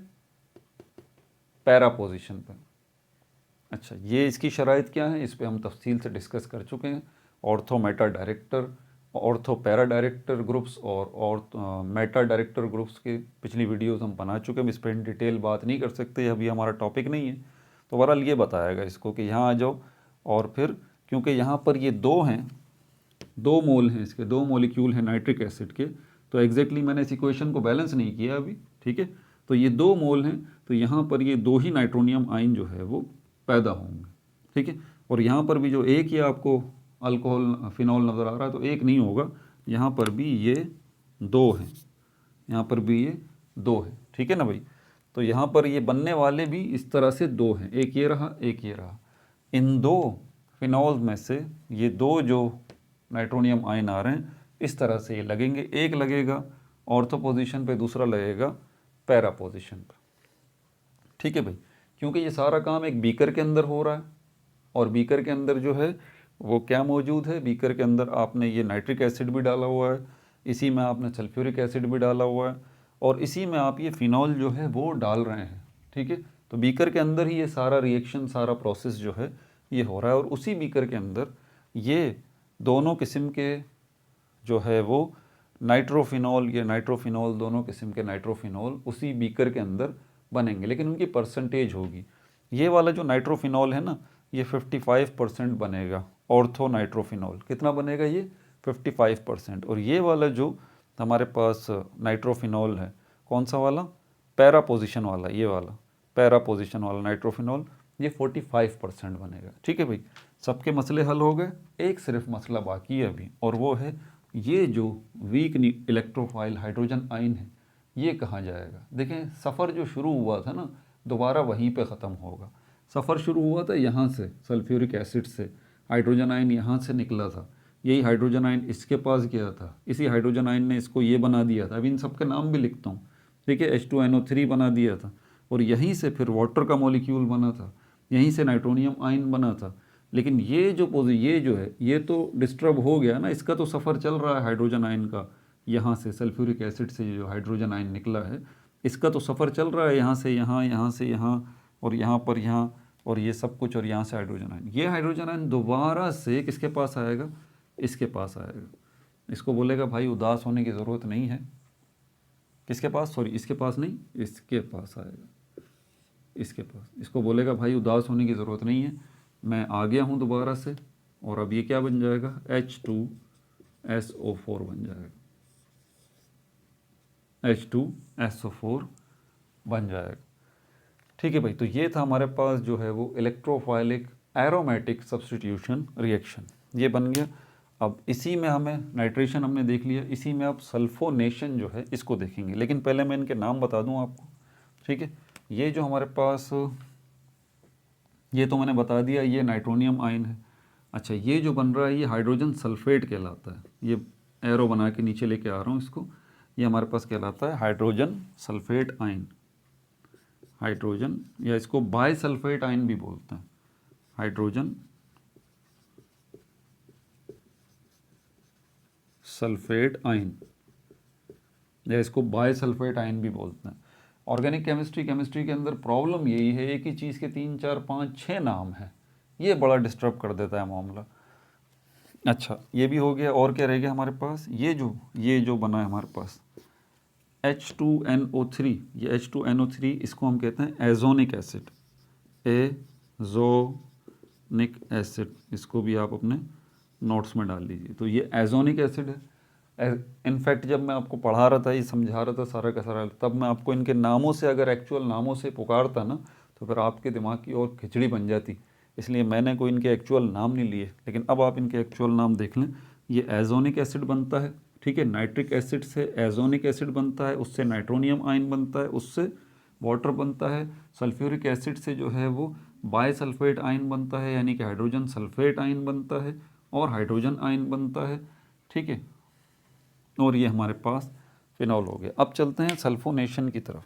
पैरा पोजीशन पे। अच्छा, ये इसकी शराइत क्या है, इस पे हम तफसील से डिस्कस कर चुके हैं। Ortho Meta director, ortho para director groups और मेटा डायरेक्टर ग्रुप्स के पिछली वीडियोस हम बना चुके हैं, इस पर डिटेल बात नहीं कर सकते, अभी हमारा टॉपिक नहीं है। तो बहरहाल ये बताएगा इसको कि यहाँ आ जाओ, और फिर क्योंकि यहाँ पर ये दो हैं, दो मोल हैं इसके, दो मॉलिक्यूल हैं नाइट्रिक एसिड के, तो एग्जैक्टली मैंने इस इक्वेशन को बैलेंस नहीं किया अभी, ठीक है। तो ये दो मोल हैं, तो यहाँ पर ये दो ही नाइट्रोनियम आयन जो है वो पैदा होंगे, ठीक है। और यहाँ पर भी जो एक ही आपको अल्कोहल फिनॉल नज़र आ रहा है, तो एक नहीं होगा, यहाँ पर भी ये दो हैं, यहाँ पर भी ये दो है, ठीक है ना भाई। तो यहाँ पर ये बनने वाले भी इस तरह से दो हैं, एक ये रहा, एक ये रहा। इन दो फिनॉल में से ये दो जो नाइट्रोनियम आयन आ रहे हैं, इस तरह से ये लगेंगे, एक लगेगा ऑर्थो पोजीशन पे, दूसरा लगेगा पैरा पोजीशन पे, ठीक है भाई। क्योंकि ये सारा काम एक बीकर के अंदर हो रहा है, और बीकर के अंदर जो है वो क्या मौजूद है, बीकर के अंदर आपने ये नाइट्रिक एसिड भी डाला हुआ है, इसी में आपने सल्फ्यूरिक एसिड भी डाला हुआ है, और इसी में आप ये फिनॉल जो है वो डाल रहे हैं, ठीक है। तो बीकर के अंदर ही ये सारा रिएक्शन, सारा प्रोसेस जो है ये हो रहा है, और उसी बीकर के अंदर ये दोनों किस्म के जो है वो नाइट्रोफिनॉल, ये नाइट्रोफिनॉल, दोनों किस्म के नाइट्रोफिनॉल उसी बीकर के अंदर बनेंगे, लेकिन उनकी परसेंटेज होगी। ये वाला जो नाइट्रोफिनॉल है ना, ये 55% बनेगा, ऑर्थो नाइट्रोफिनॉल कितना बनेगा, ये 55%। और ये वाला जो हमारे पास नाइट्रोफिनॉल है, कौन सा वाला, पैरा पोजीशन वाला, ये वाला पैरा पोजीशन वाला नाइट्रोफिनॉल, ये 45% बनेगा, ठीक है भाई। सबके मसले हल हो गए, एक सिर्फ मसला बाकी है अभी, और वो है ये जो वीक इलेक्ट्रोफाइल हाइड्रोजन आयन है, ये कहाँ जाएगा। देखें, सफ़र जो शुरू हुआ था ना, दोबारा वहीं पे ख़त्म होगा। सफ़र शुरू हुआ था यहाँ से, सल्फ्यूरिक एसिड से, हाइड्रोजन आयन यहाँ से निकला था, यही हाइड्रोजन आयन इसके पास गया था, इसी हाइड्रोजन आयन ने इसको ये बना दिया था। अभी इन सब के नाम भी लिखता हूँ, ठीक है। H2NO3 बना दिया था, और यहीं से फिर वाटर का मॉलिक्यूल बना था, यहीं से नाइट्रोनियम आयन बना था। लेकिन ये जो है ये तो डिस्टर्ब हो गया ना, इसका तो सफ़र चल रहा है हाइड्रोजन आयन का, यहाँ से सल्फ्यूरिक एसिड से जो हाइड्रोजन आयन निकला है, इसका तो सफ़र चल रहा है यहाँ से यहाँ, यहाँ से यहाँ, और यहाँ पर यहाँ, और ये सब कुछ, और यहाँ से हाइड्रोजन आयन, ये हाइड्रोजन आयन दोबारा से किसके पास आएगा, इसके पास आएगा। इसको बोलेगा भाई उदास होने की ज़रूरत नहीं है, किसके पास, सॉरी इसके पास नहीं, इसके पास आएगा, इसके पास। इसको बोलेगा भाई उदास होने की ज़रूरत नहीं है, मैं आ गया हूँ दोबारा से, और अब ये क्या बन जाएगा, H2SO4 बन जाएगा, H2SO4 बन जाएगा, ठीक है भाई। तो ये था हमारे पास जो है वो इलेक्ट्रोफाइलिक एरोमेटिक सब्स्टिट्यूशन रिएक्शन, ये बन गया। अब इसी में हमें नाइट्रेशन हमने देख लिया, इसी में अब सल्फोनेशन जो है इसको देखेंगे, लेकिन पहले मैं इनके नाम बता दूं आपको, ठीक है। ये जो हमारे पास, ये तो मैंने बता दिया, ये नाइट्रोनियम आयन है। अच्छा, ये जो बन रहा है ये हाइड्रोजन सल्फेट कहलाता है, ये एरो बना के नीचे लेके आ रहा हूँ इसको, ये हमारे पास कहलाता है हाइड्रोजन सल्फेट आयन, हाइड्रोजन, या इसको बाय सल्फेट आयन भी बोलते हैं, हाइड्रोजन सल्फेट आयन, या इसको बाय सल्फेट आयन भी बोलते हैं। ऑर्गेनिक केमिस्ट्री के अंदर प्रॉब्लम यही है, एक ही चीज़ के 3, 4, 5, 6 नाम है, ये बड़ा डिस्टर्ब कर देता है मामला। अच्छा, ये भी हो गया, और क्या रह गया हमारे पास, ये जो बना है हमारे पास H2NO3, ये H2NO3 इसको हम कहते हैं एजोनिक एसिड, एजोनिक एसिड, इसको भी आप अपने नोट्स में डाल लीजिए। तो ये एजोनिक एसिड है। इनफैक्ट जब मैं आपको पढ़ा रहा था, ये समझा रहा था सारा का सारा, तब मैं आपको इनके नामों से, अगर एक्चुअल नामों से पुकारता ना, तो फिर आपके दिमाग की और खिचड़ी बन जाती, इसलिए मैंने कोई इनके एक्चुअल नाम नहीं लिए। लेकिन अब आप इनके एक्चुअल नाम देख लें, ये एजोनिक एसिड बनता है, ठीक है। नाइट्रिक एसिड से एजोनिक एसिड बनता है, उससे नाइट्रोनियम आयन बनता है, उससे वाटर बनता है। सल्फ्यूरिक एसिड से जो है वो बाय सल्फेट आयन बनता है, यानी कि हाइड्रोजन सल्फेट आयन बनता है, और हाइड्रोजन आयन बनता है, ठीक है। और ये हमारे पास फिनॉल हो गया। अब चलते हैं सल्फोनेशन की तरफ,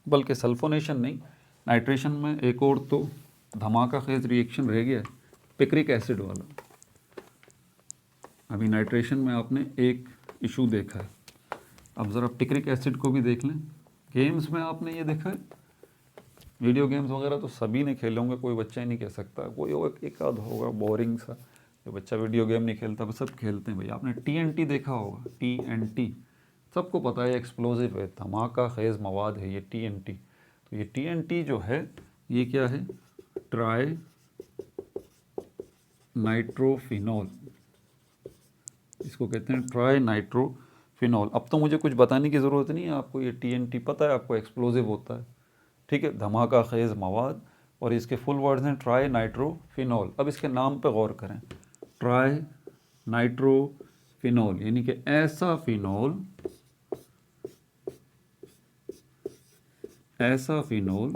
बल्कि सल्फोनेशन नहीं, नाइट्रेशन में एक और तो धमाका खेज रिएक्शन रह गया, पिक्रिक एसिड वाला। अभी नाइट्रेशन में आपने एक इशू देखा है, अब ज़रा पिक्रिक एसिड को भी देख लें। गेम्स में आपने ये देखा है, वीडियो गेम्स वगैरह तो सभी ने खेले होंगे, कोई बच्चा ही नहीं कह सकता, कोई एक आध होगा बोरिंग सा जो बच्चा वीडियो गेम नहीं खेलता, वो सब खेलते हैं भाई। आपने TNT देखा होगा, TNT सबको पता है एक्सप्लोजिव है, धमाका खेज मवाद है ये TNT। तो ये TNT जो है ये क्या है, ट्राई नाइट्रोफिनॉल, इसको कहते हैं ट्राई नाइट्रोफिनॉल। अब तो मुझे कुछ बताने की ज़रूरत नहीं है आपको, ये TNT पता है आपको, एक्सप्लोजिव होता है, ठीक है, धमाका खेज मवाद, और इसके फुल वर्ड्स हैं ट्राई नाइट्रोफिनॉल। अब इसके नाम पे गौर करें, ट्राई नाइट्रोफिनॉल यानी कि ऐसा फिनॉल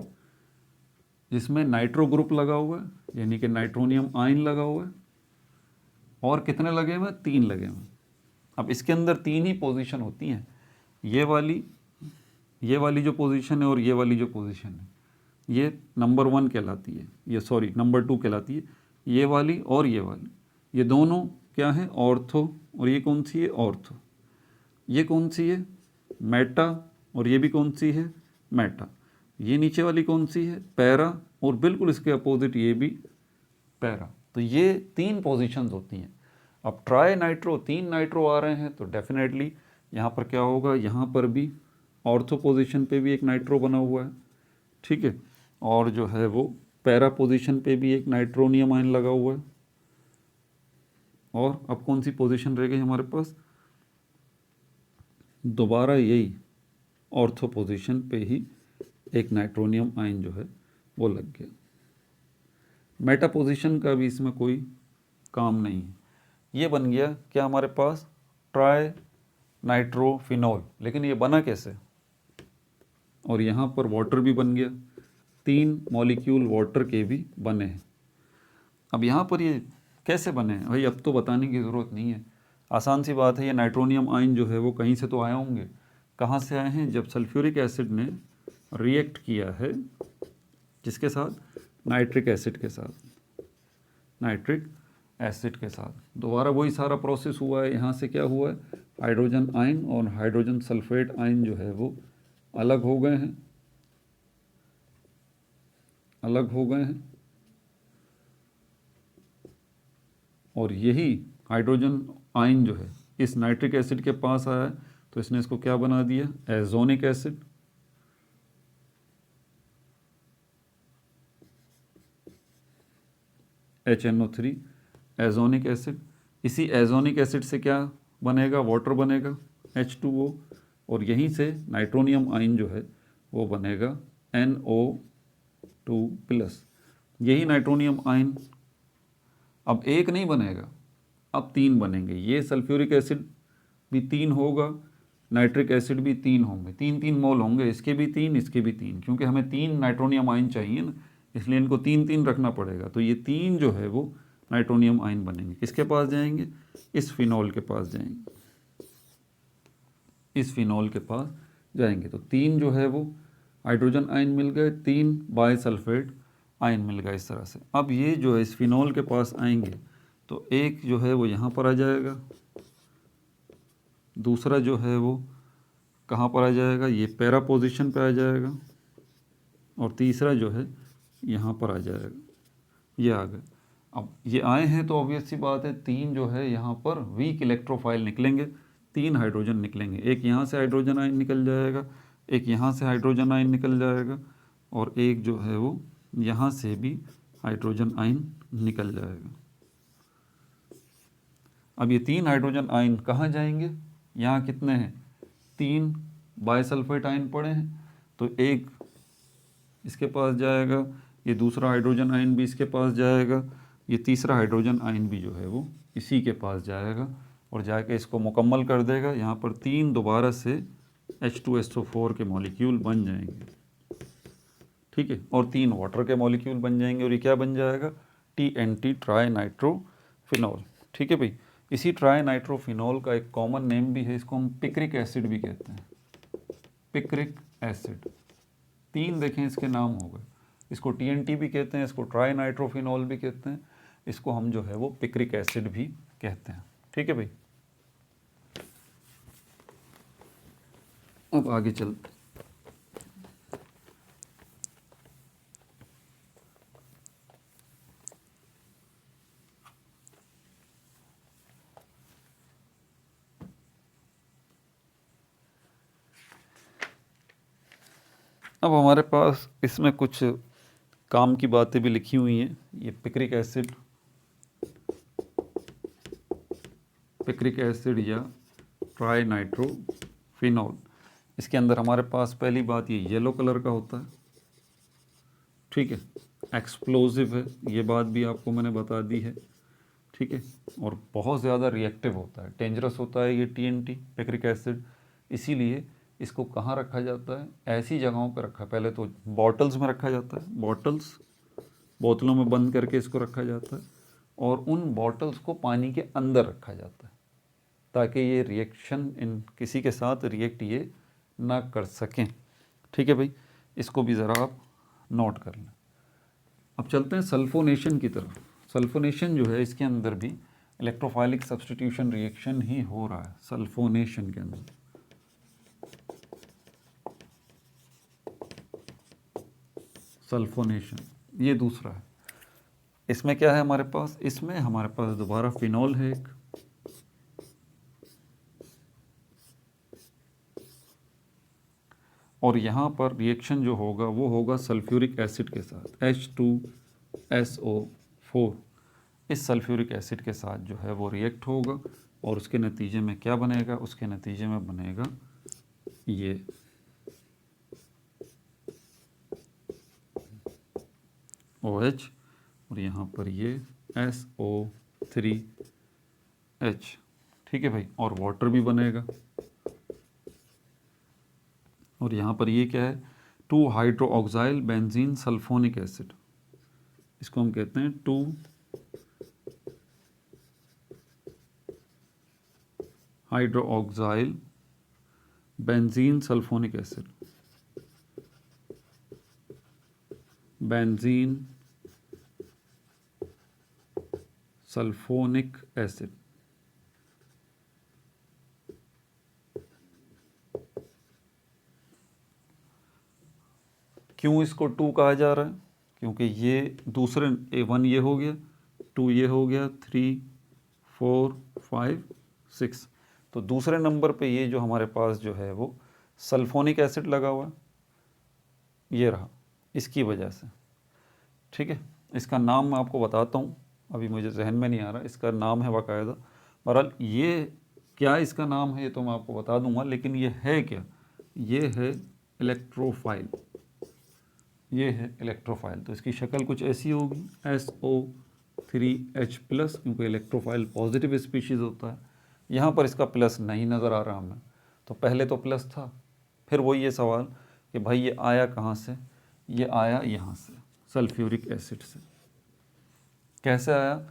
जिसमें नाइट्रो ग्रुप लगा हुआ है, यानी कि नाइट्रोनियम आयन लगा हुआ है, और कितने लगे हुए हैं, 3 लगे हुए हैं। अब इसके अंदर 3 ही पोजीशन होती हैं, ये वाली जो पोजीशन है और ये वाली जो पोजीशन है, ये नंबर 1 कहलाती है, ये सॉरी नंबर 2 कहलाती है, ये वाली और ये वाली, ये दोनों क्या है, ऑर्थो, और ये कौन सी है, ऑर्थो। ये कौन सी है, मेटा, और ये भी कौन सी है, मेटा। ये नीचे वाली कौन सी है, पैरा, और बिल्कुल इसके अपोजिट ये भी पैरा। तो ये 3 पोजीशंस होती हैं। अब ट्राई नाइट्रो, 3 नाइट्रो आ रहे हैं तो डेफिनेटली यहाँ पर क्या होगा, यहाँ पर भी ऑर्थो पोजीशन पे भी एक नाइट्रो बना हुआ है, ठीक है, और जो है वो पैरा पोजीशन पे भी एक नाइट्रोनियम आयन लगा हुआ है। और अब कौन सी पोजीशन रह गई हमारे पास, दोबारा यही ऑर्थो पोजीशन पे ही एक नाइट्रोनियम आयन जो है वो लग गया। मेटा पोजीशन का भी इसमें कोई काम नहीं है। ये बन गया क्या हमारे पास, ट्राई नाइट्रोफिनॉल। लेकिन ये बना कैसे, और यहाँ पर वाटर भी बन गया, 3 मॉलिक्यूल वाटर के भी बने हैं। अब यहाँ पर ये कैसे बने हैं भाई, अब तो बताने की ज़रूरत नहीं है, आसान सी बात है। ये नाइट्रोनियम आयन जो है वो कहीं से तो आए होंगे, कहाँ से आए हैं, जब सल्फ्यूरिक एसिड ने रिएक्ट किया है जिसके साथ, नाइट्रिक एसिड के साथ, नाइट्रिक एसिड के साथ, दोबारा वही सारा प्रोसेस हुआ है। यहाँ से क्या हुआ है, हाइड्रोजन आयन और हाइड्रोजन सल्फेट आयन जो है वो अलग हो गए हैं, अलग हो गए हैं, और यही हाइड्रोजन आयन जो है इस नाइट्रिक एसिड के पास आया है, तो इसने इसको क्या बना दिया, एजोनिक एसिड। HNO3 एजोनिक acid. इसी एजोनिक एसिड से क्या बनेगा, वाटर बनेगा H2O, और यहीं से नाइट्रोनियम आयन जो है वो बनेगा NO2+। यही नाइट्रोनियम आयन अब एक नहीं बनेगा, अब 3 बनेंगे। ये सल्फ्यूरिक एसिड भी 3 होगा, नाइट्रिक एसिड भी 3 होंगे, 3-3 मोल होंगे, इसके भी 3, इसके भी 3, क्योंकि हमें 3 नाइट्रोनियम आयन चाहिए ना, इसलिए इनको 3-3 रखना पड़ेगा। तो ये 3 जो है वो नाइट्रोनियम आयन बनेंगे। किसके पास जाएंगे, इस फिनॉल के पास जाएंगे, इस फिनॉल के पास जाएंगे। तो 3 जो है वो हाइड्रोजन आयन मिल गए, 3 बायसल्फेट आयन मिल गया इस तरह से। अब ये जो है इस फिनॉल के पास आएंगे तो एक जो है वो यहाँ पर आ जाएगा, दूसरा जो है वो कहाँ पर आ जाएगा, ये पैरा पोजीशन पे आ जाएगा, और तीसरा जो है यहाँ पर आ जाएगा, ये आ गए। अब ये आए हैं तो ऑब्वियस सी बात है 3 जो है यहाँ पर वीक इलेक्ट्रोफाइल निकलेंगे, 3 हाइड्रोजन निकलेंगे, एक यहाँ से हाइड्रोजन आयन निकल जाएगा, एक यहाँ से हाइड्रोजन आयन निकल जाएगा, और एक जो है वो यहाँ से भी हाइड्रोजन आयन निकल जाएगा। अब ये 3 हाइड्रोजन आयन कहाँ जाएंगे, यहाँ कितने हैं, 3 बायसल्फेट आयन पड़े हैं, तो एक इसके पास जाएगा, ये दूसरा हाइड्रोजन आयन भी इसके पास जाएगा, ये तीसरा हाइड्रोजन आयन भी जो है वो इसी के पास जाएगा, और जाके इसको मुकम्मल कर देगा। यहाँ पर 3 दोबारा से H2SO4 के मॉलिक्यूल बन जाएंगे, ठीक है, और 3 वाटर के मॉलिक्यूल बन जाएंगे, और ये क्या बन जाएगा, TNT ट्राई नाइट्रोफिनॉल, ठीक है भाई। इसी ट्राई नाइट्रोफिनॉल का एक कॉमन नेम भी है, इसको हम पिक्रिक एसिड भी कहते हैं, पिक्रिक एसिड। 3 देखें इसके नाम हो गए, इसको TNT भी कहते हैं, इसको ट्राई नाइट्रोफिनॉल भी कहते हैं, इसको हम जो है वो पिक्रिक एसिड भी कहते हैं। ठीक है भाई, अब आगे चलते। अब हमारे पास इसमें कुछ काम की बातें भी लिखी हुई हैं। ये पिक्रिक एसिड या ट्राई नाइट्रोफिनॉल, इसके अंदर हमारे पास पहली बात ये येलो कलर का होता है। ठीक है, एक्सप्लोजिव है, ये बात भी आपको मैंने बता दी है। ठीक है, और बहुत ज़्यादा रिएक्टिव होता है, डेंजरस होता है ये TNT पिक्रिक एसिड। इसीलिए इसको कहाँ रखा जाता है? ऐसी जगहों पर रखा, पहले तो बॉटल्स में रखा जाता है, बोतलों में बंद करके इसको रखा जाता है, और उन बॉटल्स को पानी के अंदर रखा जाता है ताकि ये रिएक्शन इन किसी के साथ रिएक्ट ये ना कर सकें। ठीक है भाई, इसको भी ज़रा आप नोट कर लें। अब चलते हैं सल्फोनेशन की तरफ। सल्फोनेशन जो है, इसके अंदर भी इलेक्ट्रोफाइलिक सब्स्टिट्यूशन रिएक्शन ही हो रहा है सल्फोनेशन के अंदर। सल्फोनेशन ये दूसरा है। इसमें क्या है हमारे पास? इसमें हमारे पास दोबारा फिनॉल है एक, और यहाँ पर रिएक्शन जो होगा वो होगा सल्फ्यूरिक एसिड के साथ, H2SO4। इस सल्फ्यूरिक एसिड के साथ जो है वो रिएक्ट होगा, और उसके नतीजे में क्या बनेगा? उसके नतीजे में बनेगा ये OH, और यहाँ पर ये SO3H। ठीक है भाई, और वाटर भी बनेगा। और यहाँ पर ये क्या है? 2 हाइड्रोक्साइल बेंजीन सल्फोनिक एसिड, इसको हम कहते हैं 2 hydroxyl benzene sulphonic acid, benzene sulphonic acid. क्यों इसको 2 कहा जा रहा है? क्योंकि ये दूसरे 1 ये हो गया, 2 ये हो गया, 3 4 5 6, तो दूसरे नंबर पे ये जो हमारे पास जो है वो सल्फोनिक एसिड लगा हुआ है, ये रहा, इसकी वजह से। ठीक है, इसका नाम मैं आपको बताता हूँ, अभी मुझे जहन में नहीं आ रहा, इसका नाम है बाकायदा। बहरहाल ये क्या इसका नाम है ये तो मैं आपको बता दूंगा, लेकिन ये है क्या? ये है इलेक्ट्रोफाइल, ये है इलेक्ट्रोफाइल। तो इसकी शक्ल कुछ ऐसी होगी, SO3H+, क्योंकि इलेक्ट्रोफाइल पॉजिटिव स्पीशीज़ होता है। यहाँ पर इसका प्लस नहीं नज़र आ रहा हमें, तो पहले तो प्लस था, फिर वही ये सवाल कि भाई ये आया कहाँ से? ये आया यहाँ से, सल्फ्यूरिक एसिड से। कैसे आया?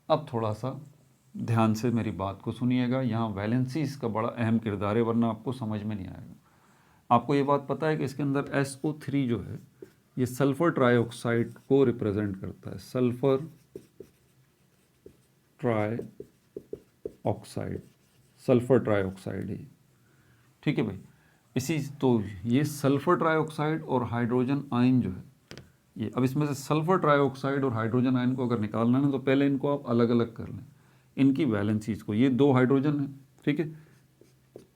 अब थोड़ा सा ध्यान से मेरी बात को सुनिएगा, यहाँ वैलेंसीज का बड़ा अहम किरदार है, वरना आपको समझ में नहीं आएगा। आपको ये बात पता है कि इसके अंदर SO3 जो है ये सल्फर ट्राईऑक्साइड को रिप्रेजेंट करता है, सल्फर ट्राईऑक्साइड है। ठीक है भाई, इसी तो ये सल्फर ट्राईऑक्साइड और हाइड्रोजन आयन जो है ये, अब इसमें से सल्फर ट्राईऑक्साइड और हाइड्रोजन आयन को अगर निकालना है ना, तो पहले इनको आप अलग अलग कर लें, इनकी वैलेंसीज को। ये 2 हाइड्रोजन है, ठीक है,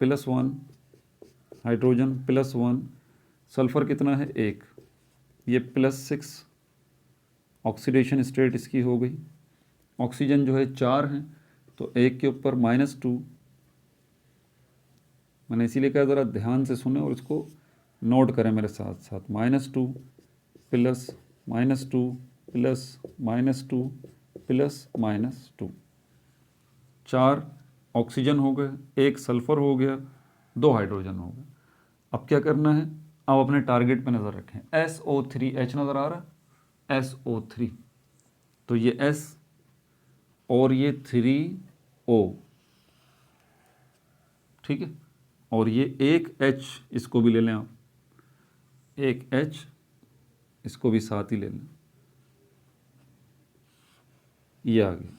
+1 हाइड्रोजन +1, सल्फर कितना है? 1, ये +6 ऑक्सीडेशन स्टेट इसकी हो गई। ऑक्सीजन जो है 4 है, तो 1 के ऊपर -2, मैंने इसीलिए कहा ज़रा ध्यान से सुने और इसको नोट करें मेरे साथ साथ, -2 प्लस -2 प्लस -2 प्लस -2, 4 ऑक्सीजन हो गए, 1 सल्फर हो गया, 2 हाइड्रोजन हो गए। अब क्या करना है? अब अपने टारगेट पे नज़र रखें, SO3H नज़र आ रहा है, SO3, तो ये S और ये 3O, ठीक है, और ये एक H, इसको भी ले लें आप, एक H, इसको भी साथ ही ले लें, ये आ गया।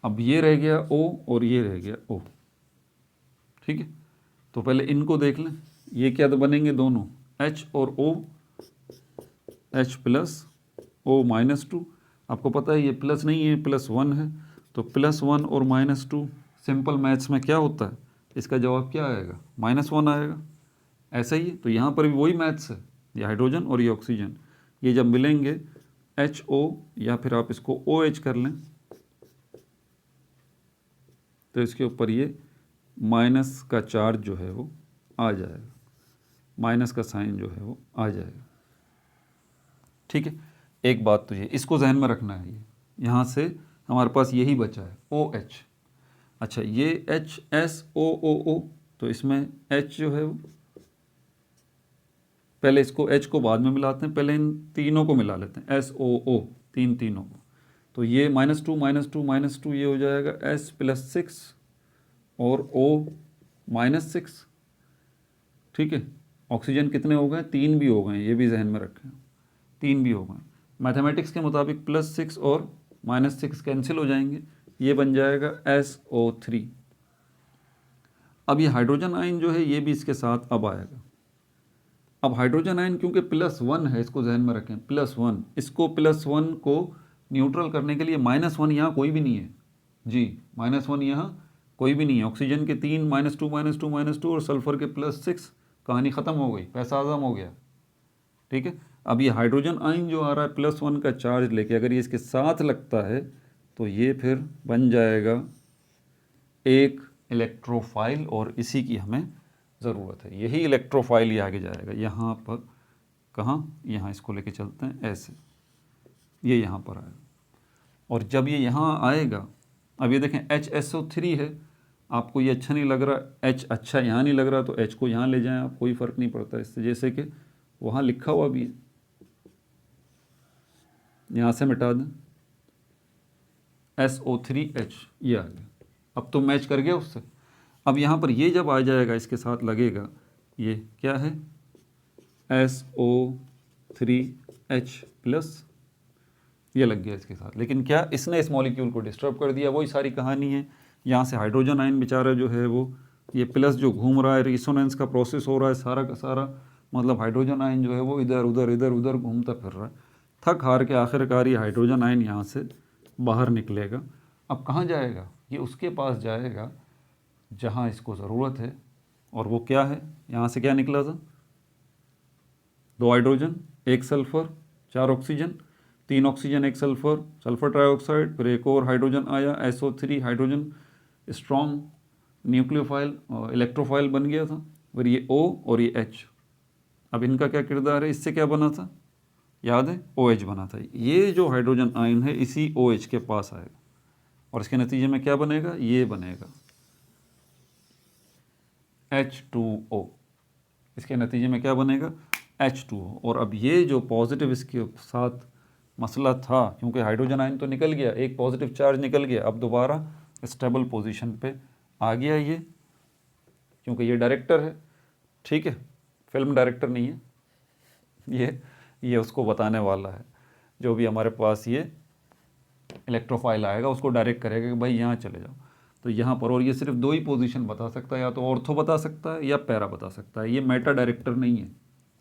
अब ये रह गया O और ये रह गया O, ठीक है। तो पहले इनको देख लें, ये क्या बनेंगे दोनों, H और O, H plus O minus 2। आपको पता है ये प्लस नहीं है, +1 है, तो +1 और -2 सिंपल मैथ्स में क्या होता है, इसका जवाब क्या आएगा, -1 आएगा। ऐसा ही है, तो यहाँ पर भी वही मैथ्स है, ये हाइड्रोजन और ये ऑक्सीजन, ये जब मिलेंगे HO या फिर आप इसको OH कर लें, तो इसके ऊपर ये माइनस का चार्ज जो है वो आ जाएगा, माइनस का साइन जो है वो आ जाएगा, ठीक है। एक बात तो ये इसको जहन में रखना है, ये यहाँ से हमारे पास यही बचा है OH। अच्छा, ये HSOOO, तो इसमें H जो है वो, पहले इसको H को बाद में मिलाते हैं, पहले इन तीनों को मिला लेते हैं, SOO, तीनों को। तो ये -2 -2 ये हो जाएगा S + 6 और O -6, ठीक है। ऑक्सीजन कितने हो गए, 3 भी हो गए, ये भी जहन में रखें, 3 भी हो गए। मैथमेटिक्स के मुताबिक +6 और -6 कैंसिल हो जाएंगे, ये बन जाएगा SO3। अब ये हाइड्रोजन आयन जो है ये भी इसके साथ अब आएगा। अब हाइड्रोजन आयन क्योंकि +1 है, इसको जहन में रखें, +1, इसको +1 को न्यूट्रल करने के लिए -1 यहाँ कोई भी नहीं है जी, -1 यहाँ कोई भी नहीं है। ऑक्सीजन के 3, -2 और सल्फर के +6, कहानी ख़त्म हो गई, पैसा आज़म हो गया, ठीक है। अब ये हाइड्रोजन आयन जो आ रहा है +1 का चार्ज लेके, अगर ये इसके साथ लगता है तो ये फिर बन जाएगा एक इलेक्ट्रोफाइल, और इसी की हमें ज़रूरत है, यही इलेक्ट्रोफाइल ये आगे जाएगा। यहाँ पर कहाँ, यहाँ इसको लेके चलते हैं ऐसे, ये यहाँ पर आएगा, और जब ये यहाँ आएगा, अब ये देखें HSO3 है, आपको ये अच्छा नहीं लग रहा, H अच्छा यहाँ नहीं लग रहा, तो H को यहाँ ले जाएं आप, कोई फ़र्क नहीं पड़ता इससे, जैसे कि वहाँ लिखा हुआ भी है, यहाँ से मिटा दें, SO3H, ये आ गया। अब तो मैच कर गया उससे। अब यहाँ पर ये जब आ जाएगा, इसके साथ लगेगा, ये क्या है, SO3H+, ये लग गया इसके साथ। लेकिन क्या इसने इस मॉलिक्यूल को डिस्टर्ब कर दिया, वही सारी कहानी है। यहाँ से हाइड्रोजन आयन बेचारा जो है वो, ये प्लस जो घूम रहा है, रिसोनेंस का प्रोसेस हो रहा है सारा का सारा, मतलब हाइड्रोजन आयन जो है वो इधर उधर घूमता फिर रहा है। थक हार के आखिरकार ये हाइड्रोजन आयन यहाँ से बाहर निकलेगा। अब कहाँ जाएगा, ये उसके पास जाएगा जहाँ इसको ज़रूरत है, और वो क्या है, यहाँ से क्या निकला था, 2 hydrogen 1 sulphur 4 oxygen, 3 oxygen 1 sulphur, sulphur trioxide, फिर एक और हाइड्रोजन आया SO3, hydrogen strong nucleophile electrophile बन गया था, फिर ये O और ये H। अब इनका क्या किरदार है, इससे क्या बना था, याद है, OH बना था। ये जो हाइड्रोजन आयन है इसी OH के पास आएगा, और इसके नतीजे में क्या बनेगा, ये बनेगा H2O। इसके नतीजे में क्या बनेगा, H2O। और अब ये जो पॉजिटिव इसके साथ मसला था, क्योंकि हाइड्रोजन आयन तो निकल गया, एक पॉजिटिव चार्ज निकल गया, अब दोबारा स्टेबल पोजीशन पे आ गया ये, क्योंकि ये डायरेक्टर है, ठीक है, फिल्म डायरेक्टर नहीं है ये उसको बताने वाला है, जो भी हमारे पास ये इलेक्ट्रोफाइल आएगा उसको डायरेक्ट करेगा कि भाई यहाँ चले जाओ। तो यहाँ पर, और ये सिर्फ 2 ही पोजीशन बता सकता है, या तो ऑर्थो बता सकता है या पैरा बता सकता है, ये मेटा डायरेक्टर नहीं है,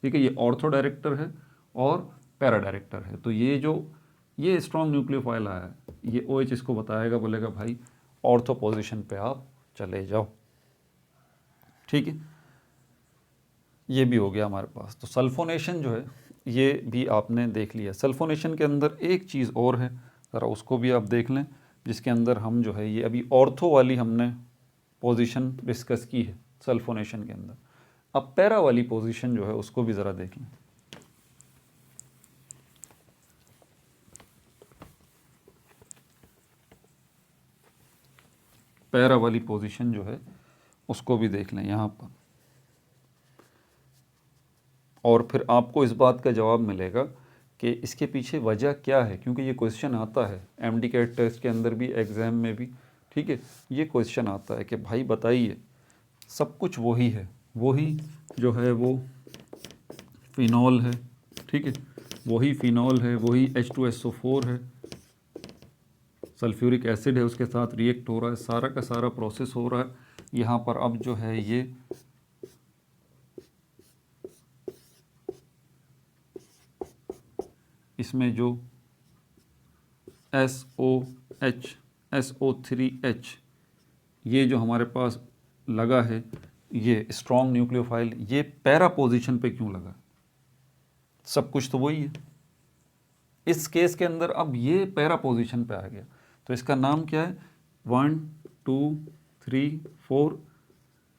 ठीक है, ये ऑर्थो डायरेक्टर है और पैरा डायरेक्टर है। तो ये जो ये स्ट्रॉन्ग न्यूक्लियोफाइल आया है, ये OH इसको बताएगा, बोलेगा भाई ऑर्थो पोजीशन पे आप चले जाओ, ठीक है। ये भी हो गया हमारे पास। तो सल्फोनेशन जो है ये भी आपने देख लिया। सल्फोनेशन के अंदर एक चीज़ और है, ज़रा उसको भी आप देख लें, जिसके अंदर हम जो है ये अभी ऑर्थो वाली हमने पोजीशन डिस्कस की है सल्फोनेशन के अंदर। अब पैरा वाली पोजीशन जो है उसको भी ज़रा देख लें। पैरा वाली पोजीशन जो है उसको भी देख लें यहाँ पर, और फिर आपको इस बात का जवाब मिलेगा कि इसके पीछे वजह क्या है, क्योंकि ये क्वेश्चन आता है MD कैट टेस्ट के अंदर भी, एग्ज़ाम में भी, ठीक है। ये क्वेश्चन आता है कि भाई बताइए, सब कुछ वही है, वही जो है वो फिनॉल है, ठीक है, वही फिनॉल है, वही H2SO4 है, सल्फ्यूरिक एसिड है, उसके साथ रिएक्ट हो रहा है, सारा का सारा प्रोसेस हो रहा है। यहाँ पर अब जो है ये इसमें जो SO3H ये जो हमारे पास लगा है, ये स्ट्रॉन्ग न्यूक्लियोफाइल, ये पैरा पोजीशन पे क्यों लगा? सब कुछ तो वही है। इस केस के अंदर अब ये पैरा पोजीशन पे आ गया, तो इसका नाम क्या है? 1 2 3 4,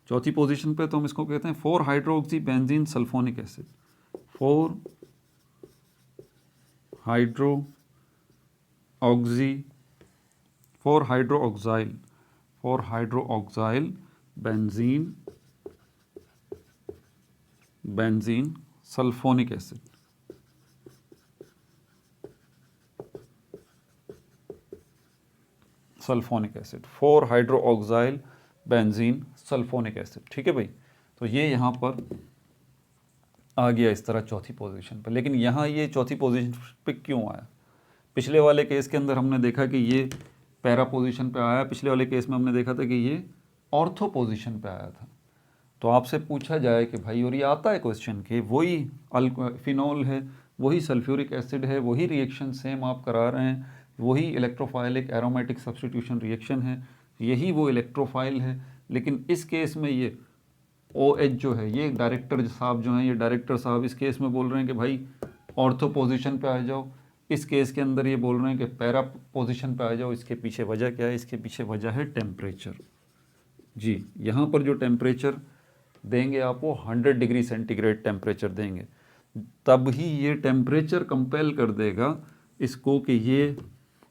चौथी पोजीशन पे तो हम इसको कहते हैं 4 hydroxy benzene sulphonic acid, 4 hydro hydroxyl benzene sulphonic acid. Sulphonic acid, 4 hydroxyl benzene sulphonic acid. ठीक है भाई, तो ये यहाँ पर आ गया इस तरह चौथी पोजीशन पर। लेकिन यहाँ ये चौथी पोजीशन पे क्यों आया? पिछले वाले केस के अंदर हमने देखा कि ये पैरा पोजीशन पे आया, पिछले वाले केस में हमने देखा था कि ये ऑर्थो पोजीशन पे आया था। तो आपसे पूछा जाए कि भाई, और ये आता है क्वेश्चन कि वही फिनॉल है, वही सल्फ्यूरिक एसिड है, वही रिएक्शन सेम आप करा रहे हैं, वही इलेक्ट्रोफाइलिक एरोमेटिक सब्स्टिट्यूशन रिएक्शन है, यही वो इलेक्ट्रोफाइल है, लेकिन इस केस में ये OH जो है, ये डायरेक्टर साहब जो हैं, ये डायरेक्टर साहब इस केस में बोल रहे हैं कि भाई ऑर्थो पोजीशन पे आ जाओ। इस केस के अंदर ये बोल रहे हैं कि पैरा पोजीशन पे आ जाओ। इसके पीछे वजह क्या है? इसके पीछे वजह है टेम्परेचर। जी, यहाँ पर जो टेम्परेचर देंगे आपको 100 डिग्री सेंटीग्रेड टेम्परेचर देंगे, तब ही ये टेम्परेचर कंपेल कर देगा इसको कि ये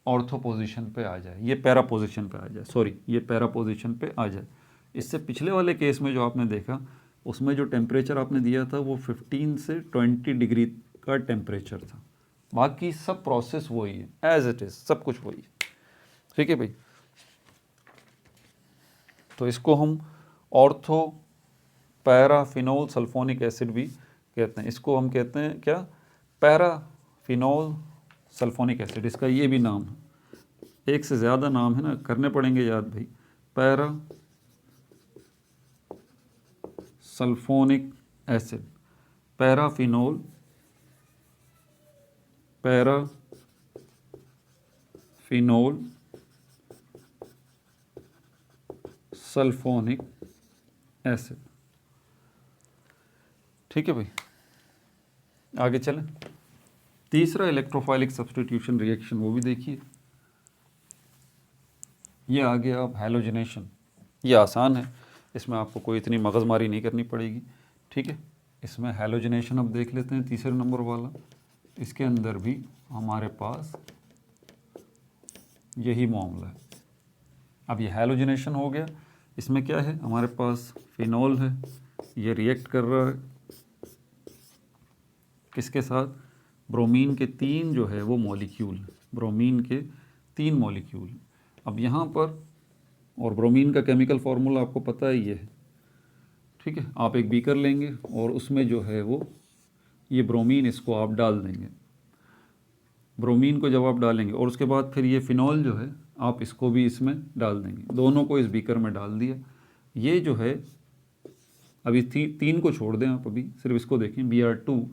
ऑर्थो पोजीशन पे आ जाए, ये पैरा पोजीशन पे आ जाए, सॉरी ये पैरा पोजीशन पे आ जाए। इससे पिछले वाले केस में जो आपने देखा, उसमें जो टेम्परेचर आपने दिया था वो 15 से 20 डिग्री का टेम्परेचर था। बाकी सब प्रोसेस वही है, एज इट इज़, सब कुछ वही है। ठीक है भाई, तो इसको हम ऑर्थो पैराफिनोल सल्फोनिक एसिड भी कहते हैं। इसको हम कहते हैं क्या? पैराफिनोल सल्फोनिक एसिड, इसका ये भी नाम है। एक से ज़्यादा नाम है ना, करने पड़ेंगे याद भाई। Para sulphonic acid, paraphenol sulphonic acid. ठीक है भाई, आगे चलें। तीसरा इलेक्ट्रोफाइलिक सब्स्टिट्यूशन रिएक्शन, वो भी देखिए। ये आ गया अब हैलोजिनेशन। ये आसान है, इसमें आपको कोई इतनी मगजमारी नहीं करनी पड़ेगी। ठीक है, इसमें हैलोजिनेशन अब देख लेते हैं, तीसरे नंबर वाला। इसके अंदर भी हमारे पास यही मामला है। अब ये हैलोजिनेशन हो गया, इसमें क्या है? हमारे पास फिनॉल है, ये रिएक्ट कर रहा है किसके साथ? ब्रोमीन के 3 जो है वो मॉलिक्यूल, ब्रोमीन के 3 मॉलिक्यूल। अब यहाँ पर, और ब्रोमीन का केमिकल फार्मूला आपको पता ही है। ठीक है, आप एक बीकर लेंगे और उसमें जो है वो ये ब्रोमीन, इसको आप डाल देंगे। ब्रोमीन को जब आप डालेंगे और उसके बाद फिर ये फिनॉल जो है आप इसको भी इसमें डाल देंगे, दोनों को इस बीकर में डाल दिया। ये जो है अभी 3 को छोड़ दें आप, अभी सिर्फ इसको देखें, Br2।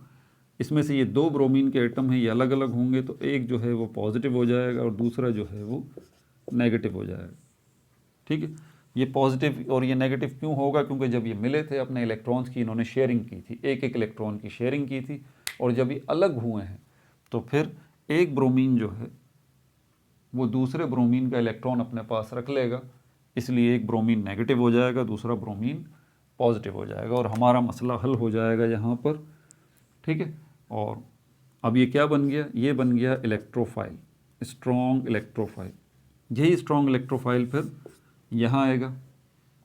इसमें से ये 2 ब्रोमीन के एटम हैं, ये अलग अलग होंगे, तो एक जो है वो पॉजिटिव हो जाएगा और दूसरा जो है वो नेगेटिव हो जाएगा। ठीक है, ये पॉजिटिव और ये नेगेटिव क्यों होगा? क्योंकि जब ये मिले थे अपने इलेक्ट्रॉन्स की, इन्होंने शेयरिंग की थी, एक इलेक्ट्रॉन की शेयरिंग की थी, और जब ये अलग हुए हैं तो फिर एक ब्रोमीन जो है वो दूसरे ब्रोमीन का इलेक्ट्रॉन अपने पास रख लेगा, इसलिए एक ब्रोमीन नेगेटिव हो जाएगा, दूसरा ब्रोमीन पॉजिटिव हो जाएगा, और हमारा मसला हल हो जाएगा यहाँ पर। ठीक है, और अब ये क्या बन गया? ये बन गया इलेक्ट्रोफाइल, स्ट्रॉन्ग इलेक्ट्रोफाइल। यही स्ट्रॉन्ग इलेक्ट्रोफाइल फिर यहाँ आएगा,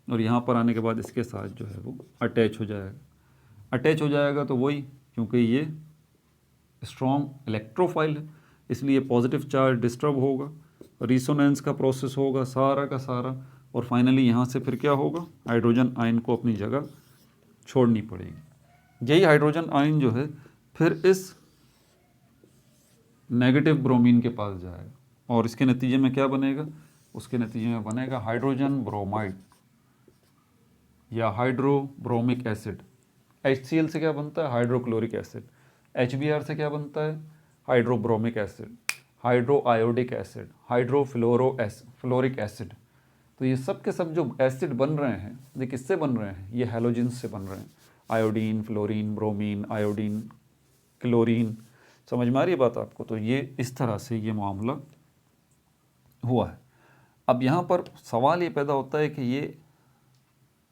और यहाँ पर आने के बाद इसके साथ जो है वो अटैच हो जाएगा। अटैच हो जाएगा तो वही, क्योंकि ये स्ट्रॉन्ग इलेक्ट्रोफाइल है, इसलिए पॉजिटिव चार्ज डिस्टर्ब होगा, रिसोनेंस का प्रोसेस होगा सारा का सारा, और फाइनली यहाँ से फिर क्या होगा? हाइड्रोजन आयन को अपनी जगह छोड़नी पड़ेगी। यही हाइड्रोजन आयन जो है फिर इस नेगेटिव ब्रोमीन के पास जाएगा और इसके नतीजे में क्या बनेगा, उसके नतीजे में बनेगा हाइड्रोजन ब्रोमाइड या हाइड्रोब्रोमिक एसिड। HCl से क्या बनता है, हाइड्रोक्लोरिक एसिड। HBr से क्या बनता है, hydrobromic acid, hydro iodic acid, fluoric acid. तो ये सब के सब जो एसिड बन रहे हैं ये किससे बन रहे हैं, ये हैलोजेंस से बन रहे हैं। Iodine, fluorine, bromine, iodine, chlorine. समझ में आ रही है बात आपको। तो ये इस तरह से ये मामला हुआ है। अब यहाँ पर सवाल ये पैदा होता है कि ये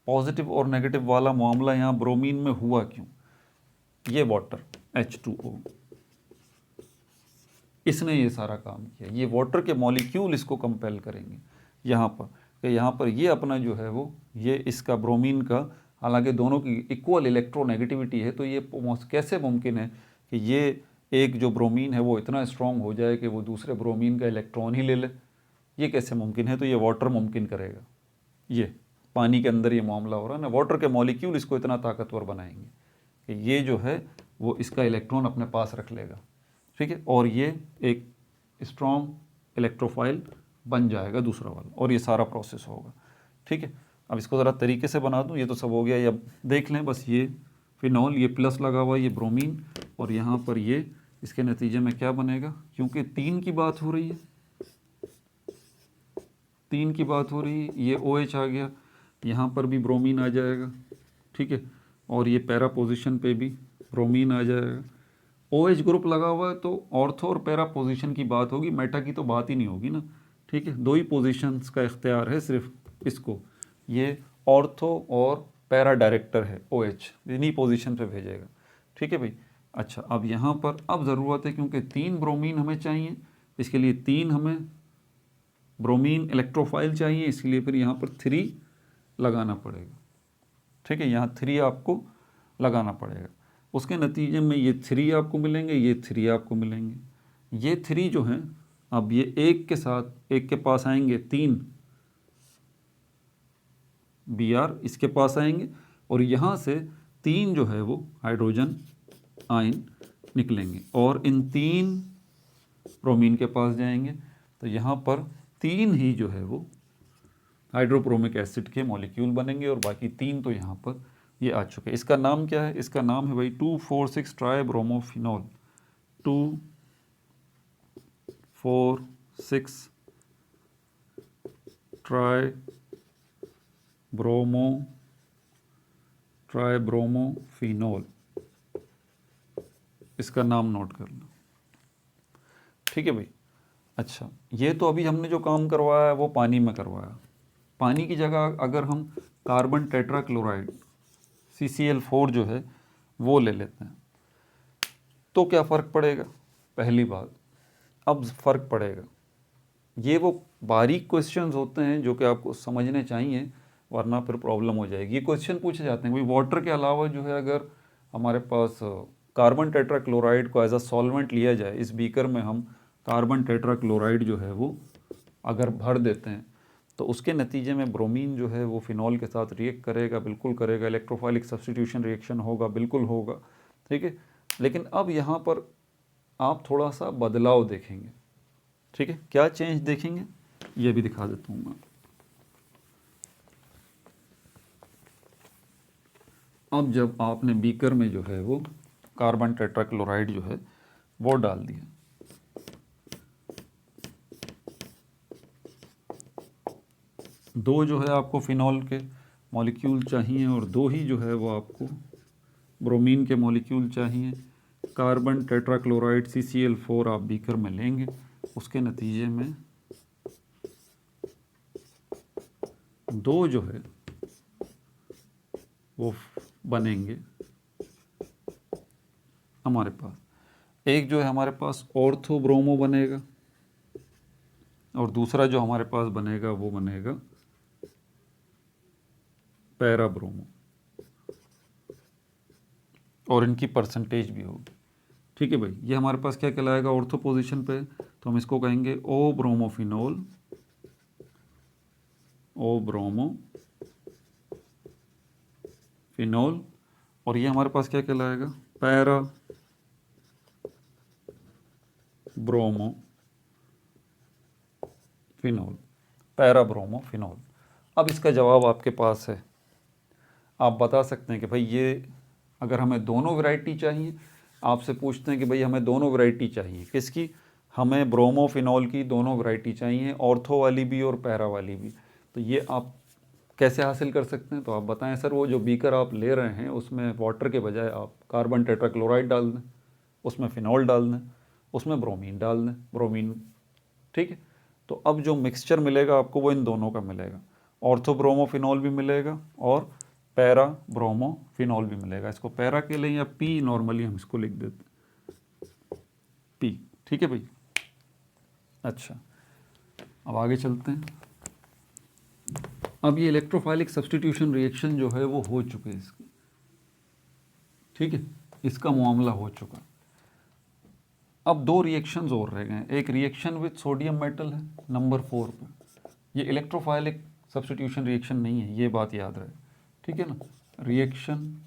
पॉजिटिव और नेगेटिव वाला मामला यहाँ ब्रोमीन में हुआ क्यों। ये वाटर H2O इसने ये सारा काम किया। ये वाटर के मॉलिक्यूल इसको कंपेल करेंगे यहाँ पर कि यहाँ पर ये अपना जो है वो ये इसका ब्रोमीन का, हालांकि दोनों की इक्वल इलेक्ट्रोनेगेटिविटी है, तो ये कैसे मुमकिन है कि ये एक जो ब्रोमीन है वो इतना स्ट्रांग हो जाए कि वो दूसरे ब्रोमीन का इलेक्ट्रॉन ही ले ले। ये कैसे मुमकिन है, तो ये वाटर मुमकिन करेगा। ये पानी के अंदर ये मामला हो रहा है ना, वाटर के मॉलिक्यूल इसको इतना ताकतवर बनाएंगे कि ये जो है वो इसका इलेक्ट्रॉन अपने पास रख लेगा, ठीक है, और ये एक स्ट्रॉन्ग इलेक्ट्रोफाइल बन जाएगा दूसरा वाला, और ये सारा प्रोसेस होगा, ठीक है। अब इसको ज़रा तरीके से बना दूँ, ये तो सब हो गया। ये देख लें बस, ये फिनॉल, ये प्लस लगा हुआ है, ये ब्रोमीन, और यहाँ पर ये इसके नतीजे में क्या बनेगा, क्योंकि 3 की बात हो रही है, 3 की बात हो रही है, ये OH आ गया, यहाँ पर भी ब्रोमीन आ जाएगा, ठीक है, और ये पैरा पोजीशन पे भी ब्रोमीन आ जाएगा। OH ग्रुप लगा हुआ है तो ऑर्थो और पैरा पोजीशन की बात होगी, मेटा की तो बात ही नहीं होगी ना, ठीक है। 2 ही पोजीशंस का इख्तियार है सिर्फ इसको, ये ऑर्थो और पैरा डायरेक्टर है, OH इन्हीं पोजीशन पे भेजेगा, ठीक है भाई। अच्छा, अब यहाँ पर अब ज़रूरत है, क्योंकि 3 ब्रोमीन हमें चाहिए, इसके लिए 3 हमें ब्रोमीन इलेक्ट्रोफाइल चाहिए, इसलिए फिर यहाँ पर 3 लगाना पड़ेगा, ठीक है, यहाँ 3 आपको लगाना पड़ेगा। उसके नतीजे में ये 3 आपको मिलेंगे, ये 3 आपको मिलेंगे। ये 3 जो हैं, अब ये एक के साथ एक के पास आएंगे 3 Br इसके पास आएंगे, और यहाँ से 3 जो है वो हाइड्रोजन आयन निकलेंगे और इन 3 ब्रोमीन के पास जाएंगे। तो यहाँ पर 3 ही जो है वो हाइड्रोब्रोमिक एसिड के मॉलिक्यूल बनेंगे, और बाकी 3 तो यहाँ पर ये आ चुके हैं। इसका नाम क्या है, इसका नाम है भाई 2,4,6 ट्राइब्रोमोफिनॉल। 2,4,6 ट्राइब्रोमोफिनॉल, इसका नाम नोट कर लो, ठीक है भाई। अच्छा, ये तो अभी हमने जो काम करवाया है वो पानी में करवाया। पानी की जगह अगर हम कार्बन टेट्राक्लोराइड CCl4 जो है वो ले लेते हैं तो क्या फ़र्क पड़ेगा। पहली बात, अब फ़र्क पड़ेगा, ये वो बारीक क्वेश्चंस होते हैं जो कि आपको समझने चाहिए, वरना फिर प्रॉब्लम हो जाएगी। ये क्वेश्चन पूछे जाते हैं भाई, वाटर के अलावा जो है अगर हमारे पास कार्बन टेट्राक्लोराइड को एज अ सॉल्वेंट लिया जाए, इस बीकर में हम कार्बन टेट्राक्लोराइड जो है वो अगर भर देते हैं, तो उसके नतीजे में ब्रोमीन जो है वो फिनॉल के साथ रिएक्ट करेगा, बिल्कुल करेगा, इलेक्ट्रोफाइलिक सब्स्टिट्यूशन रिएक्शन होगा, बिल्कुल होगा, ठीक है। लेकिन अब यहाँ पर आप थोड़ा सा बदलाव देखेंगे, ठीक है। क्या चेंज देखेंगे ये भी दिखा देता हूँ मैं। अब जब आपने बीकर में जो है वो कार्बन टेट्राक्लोराइड जो है वो डाल दिया, दो जो है आपको फिनॉल के मॉलिक्यूल चाहिए और 2 ही जो है वो आपको ब्रोमीन के मॉलिक्यूल चाहिए। कार्बन टेट्राक्लोराइड CCl4 आप बीकर में लेंगे, उसके नतीजे में 2 जो है वो बनेंगे हमारे पास। एक जो है हमारे पास ऑर्थो ब्रोमो बनेगा, और दूसरा जो हमारे पास बनेगा वो बनेगा पैरा ब्रोमो, और इनकी परसेंटेज भी होगी, ठीक है भाई। ये हमारे पास क्या कहलाएगा ऑर्थो पोजीशन पे, तो हम इसको कहेंगे ओ ब्रोमोफिनॉल, ओ ब्रोमो फिनॉल, और ये हमारे पास क्या कहलाएगा पैरा ब्रोमोफिनॉल, पैराब्रोमोफिनॉल। अब इसका जवाब आपके पास है, आप बता सकते हैं कि भाई ये अगर हमें दोनों वैरायटी चाहिए, आपसे पूछते हैं कि भाई हमें दोनों वैरायटी चाहिए, किसकी? हमें ब्रोमोफिनॉल की दोनों वैरायटी चाहिए, ऑर्थो वाली भी और पैरा वाली भी। तो ये आप कैसे हासिल कर सकते हैं? तो आप बताएं सर। वो जो बीकर आप ले रहे हैं उसमें वाटर के बजाय आप कार्बन टेट्राक्लोराइड डाल दें, उसमें फिनॉल डाल दें, उसमें ब्रोमीन डाल दें, ब्रोमीन, ठीक है। तो अब जो मिक्सचर मिलेगा आपको वो इन दोनों का मिलेगा, ऑर्थो ब्रोमोफिनॉल भी मिलेगा और पैरा ब्रोमोफिनॉल भी मिलेगा। इसको पैरा के लिए या पी नॉर्मली हम इसको लिख देते हैं, पी, ठीक है भाई। अच्छा, अब आगे चलते हैं। अब ये इलेक्ट्रोफाइलिक सब्स्टिट्यूशन रिएक्शन जो है वो हो चुके हैं इसकी, ठीक है, इसका मामला हो चुका। अब दो रिएक्शंस और रह गए। एक रिएक्शन विद सोडियम मेटल है नंबर 4 पे, ये इलेक्ट्रोफाइलिक सब्स्टिट्यूशन रिएक्शन नहीं है, ये बात याद रहे, ठीक है ना। Reaction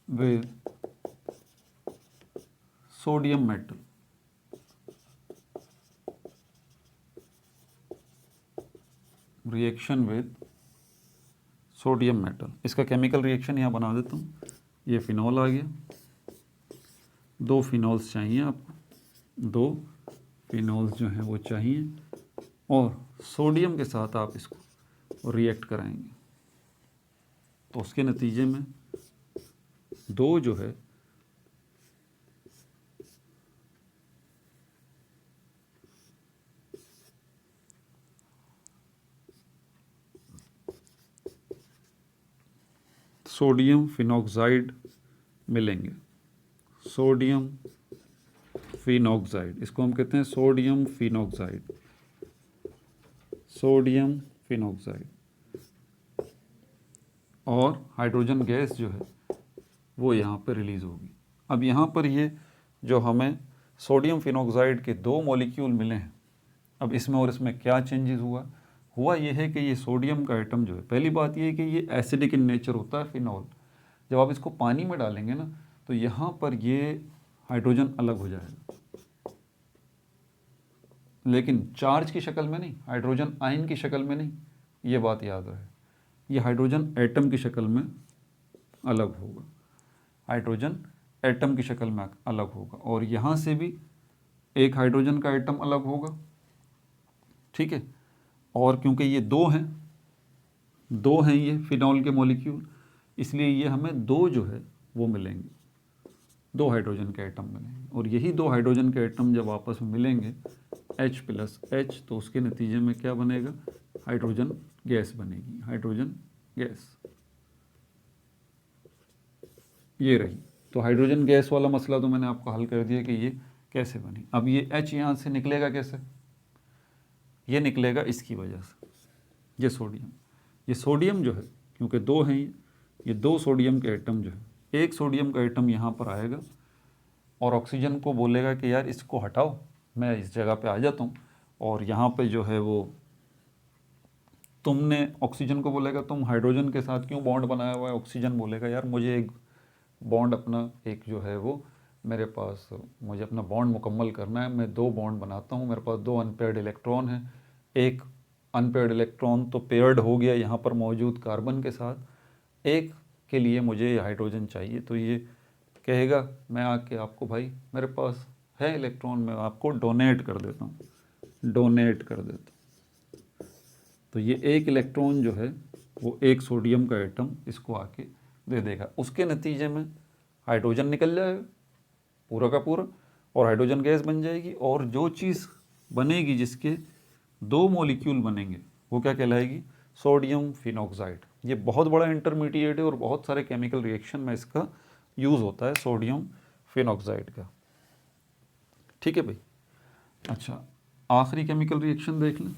with sodium metal, reaction with sodium metal, इसका केमिकल रिएक्शन यहाँ बना देता हूँ। ये फिनॉल आ गया, 2 फिनॉल्स चाहिए आपको, 2 फिनॉल्स जो हैं वो चाहिए, और सोडियम के साथ आप इसको रिएक्ट कराएंगे। तो उसके नतीजे में 2 जो है सोडियम फिनॉक्साइड मिलेंगे, सोडियम फिनॉक्साइड, इसको हम कहते हैं सोडियम फिनॉक्साइड, सोडियम फिनॉक्साइड। और हाइड्रोजन गैस जो है वो यहाँ पर रिलीज़ होगी। अब यहाँ पर ये जो हमें सोडियम फिनॉक्साइड के 2 मॉलिक्यूल मिले हैं, अब इसमें और इसमें क्या चेंजेस हुआ ये है कि ये सोडियम का एटम जो है, पहली बात ये है कि ये एसिडिक इन नेचर होता है फिनॉल। जब आप इसको पानी में डालेंगे ना तो यहाँ पर ये हाइड्रोजन अलग हो जाएगा, लेकिन चार्ज की शक्ल में नहीं, हाइड्रोजन आयन की शक्ल में नहीं, ये बात याद रहे। ये हाइड्रोजन एटम की शक्ल में अलग होगा, हाइड्रोजन एटम की शक्ल में अलग होगा, और यहाँ से भी एक हाइड्रोजन का एटम अलग होगा, ठीक है। और क्योंकि ये 2 हैं ये फिनॉल के मॉलिक्यूल, इसलिए ये हमें 2 जो है वो मिलेंगे, 2 हाइड्रोजन के एटम मिलेंगे। और यही 2 हाइड्रोजन के एटम जब आपस में मिलेंगे H+H, तो उसके नतीजे में क्या बनेगा? हाइड्रोजन गैस बनेगी, हाइड्रोजन गैस, ये रही। तो हाइड्रोजन गैस वाला मसला तो मैंने आपको हल कर दिया कि ये कैसे बनी। अब ये H यहाँ से निकलेगा कैसे? ये निकलेगा इसकी वजह से, ये सोडियम जो है, क्योंकि 2 हैं ये 2 सोडियम के एटम जो है, एक सोडियम का एटम यहाँ पर आएगा और ऑक्सीजन को बोलेगा कि यार इसको हटाओ, मैं इस जगह पे आ जाता हूँ, और यहाँ पे जो है वो तुमने ऑक्सीजन को बोलेगा तुम हाइड्रोजन के साथ क्यों बॉन्ड बनाया हुआ है, ऑक्सीजन बोलेगा यार मुझे एक बॉन्ड अपना एक जो है वो मेरे पास, मुझे अपना बॉन्ड मुकम्मल करना है, मैं 2 बॉन्ड बनाता हूँ, मेरे पास 2 अनपेयर्ड इलेक्ट्रॉन हैं, एक अनपेयर्ड इलेक्ट्रॉन तो पेयर्ड हो गया यहाँ पर मौजूद कार्बन के साथ, एक के लिए मुझे हाइड्रोजन चाहिए। तो ये कहेगा मैं आके आपको, भाई मेरे पास है इलेक्ट्रॉन, मैं आपको डोनेट कर देता हूँ, डोनेट कर देता हूँ। तो ये एक इलेक्ट्रॉन जो है वो एक सोडियम का एटम इसको आके दे देगा, उसके नतीजे में हाइड्रोजन निकल जाएगा पूरा का पूरा, और हाइड्रोजन गैस बन जाएगी। और जो चीज़ बनेगी जिसके 2 मॉलिक्यूल बनेंगे वो क्या कहलाएगी? Sodium phenoxide. ये बहुत बड़ा इंटरमीडिएट है और बहुत सारे केमिकल रिएक्शन में इसका यूज़ होता है, सोडियम फिनॉक्साइड का, ठीक है भाई। अच्छा, आखिरी केमिकल रिएक्शन देख लें।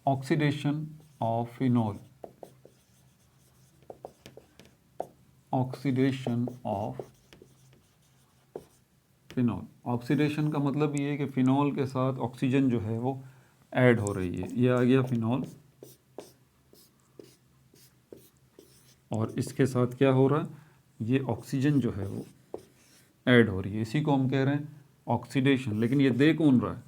Oxidation of phenol, oxidation of phenol. Oxidation का मतलब ये है कि फिनॉल के साथ ऑक्सीजन जो है वो ऐड हो रही है, ये आ गया फिनॉल, और इसके साथ क्या हो रहा है, ये ऑक्सीजन जो है वो ऐड हो रही है, इसी को हम कह रहे हैं ऑक्सीडेशन। लेकिन ये दे कौन रहा है,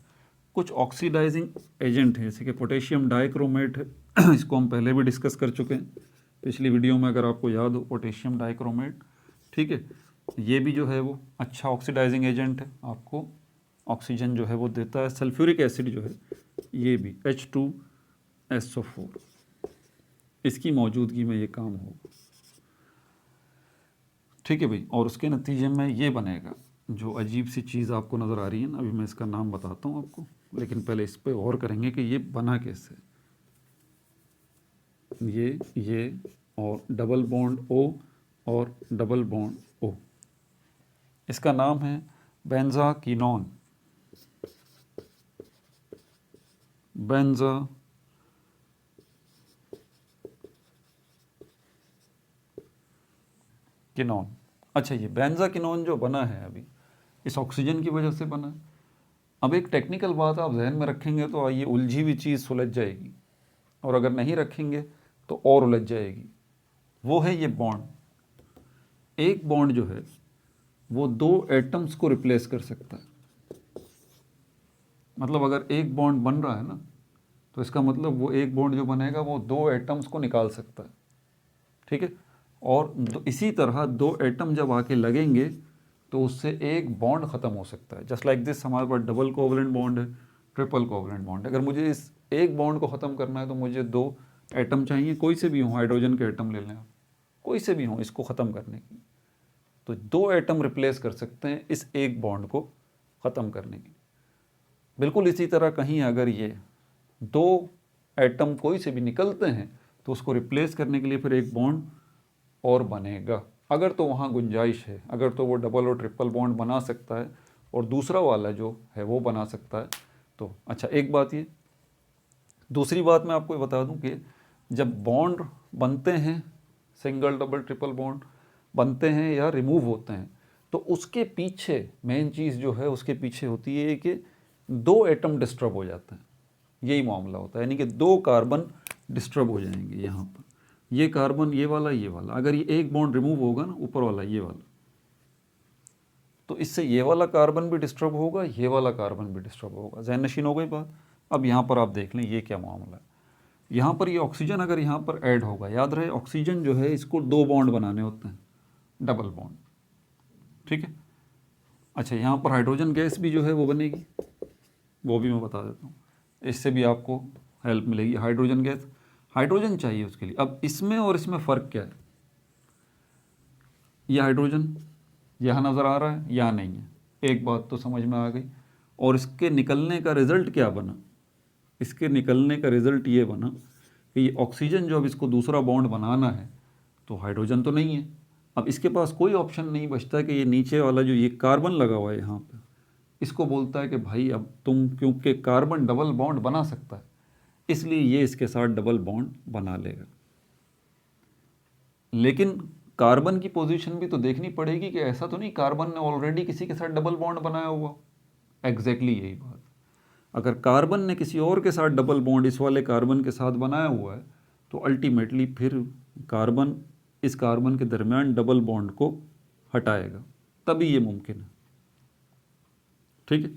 कुछ ऑक्सीडाइजिंग एजेंट है, जैसे कि पोटेशियम डाइक्रोमेट है इसको हम पहले भी डिस्कस कर चुके हैं पिछली वीडियो में, अगर आपको याद हो, पोटेशियम डाइक्रोमेट, ठीक है। ये भी जो है वो अच्छा ऑक्सीडाइजिंग एजेंट है, आपको ऑक्सीजन जो है वो देता है। सल्फ्यूरिक एसिड जो है ये भी H2SO4, इसकी मौजूदगी में ये काम होगा, ठीक है भाई। और उसके नतीजे में ये बनेगा, जो अजीब सी चीज़ आपको नज़र आ रही है ना, अभी मैं इसका नाम बताता हूँ आपको, लेकिन पहले इस पे गौर करेंगे कि ये बना कैसे। ये और डबल बॉन्ड O और डबल बॉन्ड O, इसका नाम है बेंजाकिनोन, बेंजाकिनोन। अच्छा, ये बेंजाकिनोन जो बना है अभी, इस ऑक्सीजन की वजह से बना है। अब एक टेक्निकल बात आप जहन में रखेंगे तो ये उलझी हुई चीज़ सुलझ जाएगी, और अगर नहीं रखेंगे तो और उलझ जाएगी। वो है ये बॉन्ड। एक बॉन्ड जो है वो दो एटम्स को रिप्लेस कर सकता है। मतलब अगर एक बॉन्ड बन रहा है ना, तो इसका मतलब वो एक बॉन्ड जो बनेगा वो दो एटम्स को निकाल सकता है, ठीक है। और इसी तरह दो एटम जब आके लगेंगे तो उससे एक बॉन्ड ख़त्म हो सकता है। जस्ट लाइक दिस, हमारे पास डबल कोवलेंट बॉन्ड है, ट्रिपल कोवलेंट बॉन्ड है। अगर मुझे इस एक बॉन्ड को ख़त्म करना है तो मुझे दो एटम चाहिए, कोई से भी हों, हाइड्रोजन के एटम ले लें आप, कोई से भी हों इसको ख़त्म करने की। तो दो एटम रिप्लेस कर सकते हैं इस एक बॉन्ड को ख़त्म करने की। बिल्कुल इसी तरह कहीं अगर ये दो एटम कोई से भी निकलते हैं तो उसको रिप्लेस करने के लिए फिर एक बॉन्ड और बनेगा, अगर तो वहाँ गुंजाइश है, अगर तो वो डबल और ट्रिपल बॉन्ड बना सकता है और दूसरा वाला जो है वो बना सकता है तो। अच्छा, एक बात ये, दूसरी बात मैं आपको बता दूं कि जब बॉन्ड बनते हैं, सिंगल डबल ट्रिपल बॉन्ड बनते हैं या रिमूव होते हैं, तो उसके पीछे मेन चीज़ जो है उसके पीछे होती है कि दो एटम डिस्टर्ब हो जाते हैं। यही मामला होता है, यानी कि दो कार्बन डिस्टर्ब हो जाएंगे यहाँ पर, ये कार्बन, ये वाला। अगर ये एक बॉन्ड रिमूव होगा ना, ऊपर वाला ये वाला, तो इससे ये वाला कार्बन भी डिस्टर्ब होगा, ये वाला कार्बन भी डिस्टर्ब होगा। ज़हन नशीन हो गई बात। अब यहाँ पर आप देख लें ये क्या मामला है। यहाँ पर ये ऑक्सीजन अगर यहाँ पर ऐड होगा, याद रहे ऑक्सीजन जो है इसको दो बॉन्ड बनाने होते हैं, डबल बॉन्ड, ठीक है। अच्छा, यहाँ पर हाइड्रोजन गैस भी जो है वो बनेगी, वो भी मैं बता देता हूँ, इससे भी आपको हेल्प मिलेगी। हाइड्रोजन गैस, हाइड्रोजन चाहिए उसके लिए। अब इसमें और इसमें फ़र्क क्या है, ये हाइड्रोजन यहाँ नज़र आ रहा है, यहाँ नहीं है, एक बात तो समझ में आ गई। और इसके निकलने का रिज़ल्ट क्या बना, इसके निकलने का रिज़ल्ट ये बना कि ये ऑक्सीजन जो अब इसको दूसरा बॉन्ड बनाना है तो हाइड्रोजन तो नहीं है, अब इसके पास कोई ऑप्शन नहीं बचता कि ये नीचे वाला जो ये कार्बन लगा हुआ है यहाँ पर, इसको बोलता है कि भाई अब तुम, क्योंकि कार्बन डबल बॉन्ड बना सकता है इसलिए ये इसके साथ डबल बॉन्ड बना लेगा। लेकिन कार्बन की पोजीशन भी तो देखनी पड़ेगी कि ऐसा तो नहीं कार्बन ने ऑलरेडी किसी के साथ डबल बॉन्ड बनाया हुआ। एग्जैक्टली यही बात, अगर कार्बन ने किसी और के साथ डबल बॉन्ड इस वाले कार्बन के साथ बनाया हुआ है तो अल्टीमेटली फिर कार्बन इस कार्बन के दरमियान डबल बॉन्ड को हटाएगा, तभी ये मुमकिन है, ठीक है।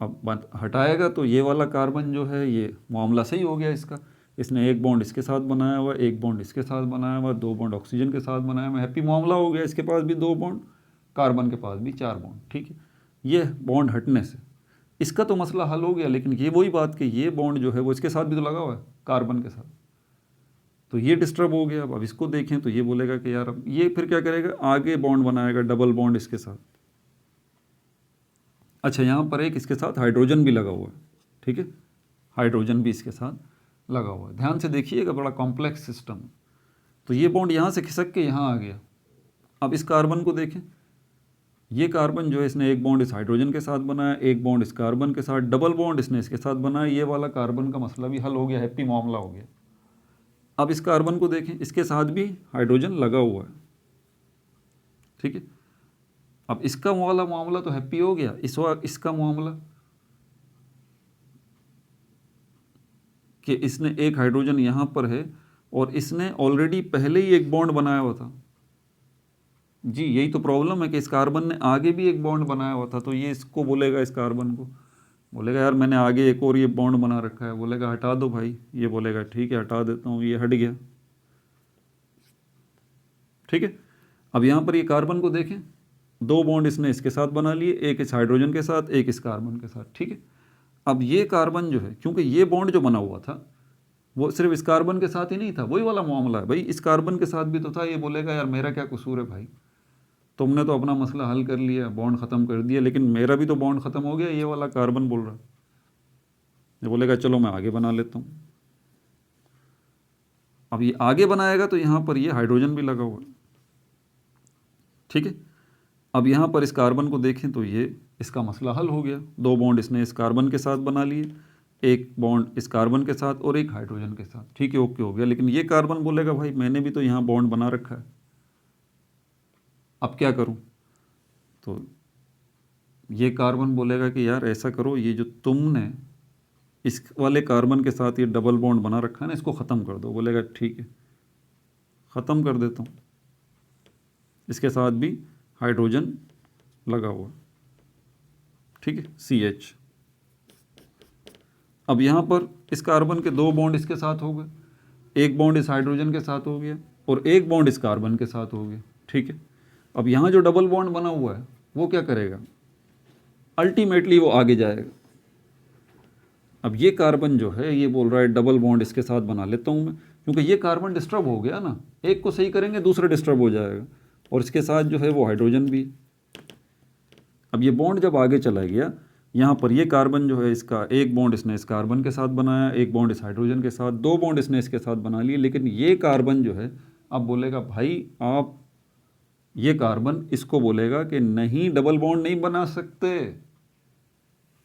अब बात हटाएगा तो ये वाला कार्बन जो है ये मामला सही हो गया इसका, इसने एक बॉन्ड इसके साथ बनाया हुआ, एक बॉन्ड इसके साथ बनाया हुआ, दो बॉन्ड ऑक्सीजन के साथ बनाया हुआ, हैप्पी मामला हो गया। इसके पास भी दो बॉन्ड, कार्बन के पास भी चार बॉन्ड, ठीक है। ये बॉन्ड हटने से इसका तो मसला हल हो गया। लेकिन ये वही बात कि ये बॉन्ड जो है वो इसके साथ भी तो लगा हुआ है, कार्बन के साथ, तो ये डिस्टर्ब हो गया। अब इसको देखें तो ये बोलेगा कि यार अब ये फिर क्या करेगा, आगे बॉन्ड बनाएगा डबल बॉन्ड इसके साथ। अच्छा, यहाँ पर एक इसके साथ हाइड्रोजन भी लगा हुआ है, ठीक है, हाइड्रोजन भी इसके साथ लगा हुआ है। ध्यान से देखिएगा, बड़ा कॉम्प्लेक्स सिस्टम। तो ये बॉन्ड यहाँ से खिसक के यहाँ आ गया। अब इस कार्बन को देखें, ये कार्बन जो है इसने एक बॉन्ड इस हाइड्रोजन के साथ बनाया, एक बॉन्ड इस कार्बन के साथ, डबल बॉन्ड इसने इसके साथ बनाया, ये वाला कार्बन का मसला भी हल हो गया, हैप्पी मामला हो गया। अब इस कार्बन को देखें, इसके साथ भी हाइड्रोजन लगा हुआ है, ठीक है। अब इसका वाला मामला तो हैप्पी हो गया, इसका मामला कि इसने एक हाइड्रोजन यहाँ पर है और इसने ऑलरेडी पहले ही एक बॉन्ड बनाया हुआ था। जी यही तो प्रॉब्लम है कि इस कार्बन ने आगे भी एक बॉन्ड बनाया हुआ था, तो ये इसको बोलेगा, इस कार्बन को बोलेगा यार मैंने आगे एक और ये बॉन्ड बना रखा है, बोलेगा हटा दो भाई, ये बोलेगा ठीक है हटा देता हूँ, ये हट गया। ठीक है, अब यहाँ पर ये कार्बन को देखें, दो बॉन्ड इसने इसके साथ बना लिए, एक इस हाइड्रोजन के साथ, एक इस कार्बन के साथ। ठीक है, अब ये कार्बन जो है, क्योंकि ये बॉन्ड जो बना हुआ था वो सिर्फ इस कार्बन के साथ ही नहीं था, वही वाला मामला है भाई, इस कार्बन के साथ भी तो था। ये बोलेगा यार मेरा क्या कसूर है भाई, तुमने तो अपना मसला हल कर लिया, बॉन्ड ख़त्म कर दिया, लेकिन मेरा भी तो बॉन्ड ख़त्म हो गया, ये वाला कार्बन बोल रहा है। ये बोलेगा चलो मैं आगे बना लेता हूँ। अब ये आगे बनाएगा तो यहाँ पर ये हाइड्रोजन भी लगा हुआ है। ठीक है, अब यहाँ पर इस कार्बन को देखें तो ये इसका मसला हल हो गया, दो बॉन्ड इसने इस कार्बन के साथ बना लिए, एक बॉन्ड इस कार्बन के साथ और एक हाइड्रोजन के साथ। ठीक है, ओके हो गया। लेकिन ये कार्बन बोलेगा भाई मैंने भी तो यहाँ बॉन्ड बना रखा है, अब क्या करूँ? तो ये कार्बन बोलेगा कि यार ऐसा करो, ये जो तुमने इस वाले कार्बन के साथ ये डबल बॉन्ड बना रखा है ना, इसको ख़त्म कर दो। बोलेगा ठीक है ख़त्म कर देता हूँ, इसके साथ भी हाइड्रोजन लगा हुआ। ठीक है, CH। अब यहाँ पर इस कार्बन के दो बॉन्ड इसके साथ हो गए, एक बॉन्ड इस हाइड्रोजन के साथ हो गया और एक बॉन्ड इस कार्बन के साथ हो गया। ठीक है, अब यहाँ जो डबल बॉन्ड बना हुआ है वो क्या करेगा? अल्टीमेटली वो आगे जाएगा। अब ये कार्बन जो है ये बोल रहा है डबल बॉन्ड इसके साथ बना लेता हूँ मैं, क्योंकि ये कार्बन डिस्टर्ब हो गया ना, एक को सही करेंगे दूसरा डिस्टर्ब हो जाएगा, और इसके साथ जो है वो हाइड्रोजन भी। अब ये बॉन्ड जब आगे चला गया, यहाँ पर ये कार्बन जो है इसका एक बॉन्ड इसने इस कार्बन के साथ बनाया, एक बॉन्ड इस हाइड्रोजन के साथ, दो बॉन्ड इसने इसके साथ बना लिए। लेकिन ये कार्बन जो है अब बोलेगा भाई आप, ये कार्बन इसको बोलेगा कि नहीं डबल बॉन्ड नहीं बना सकते,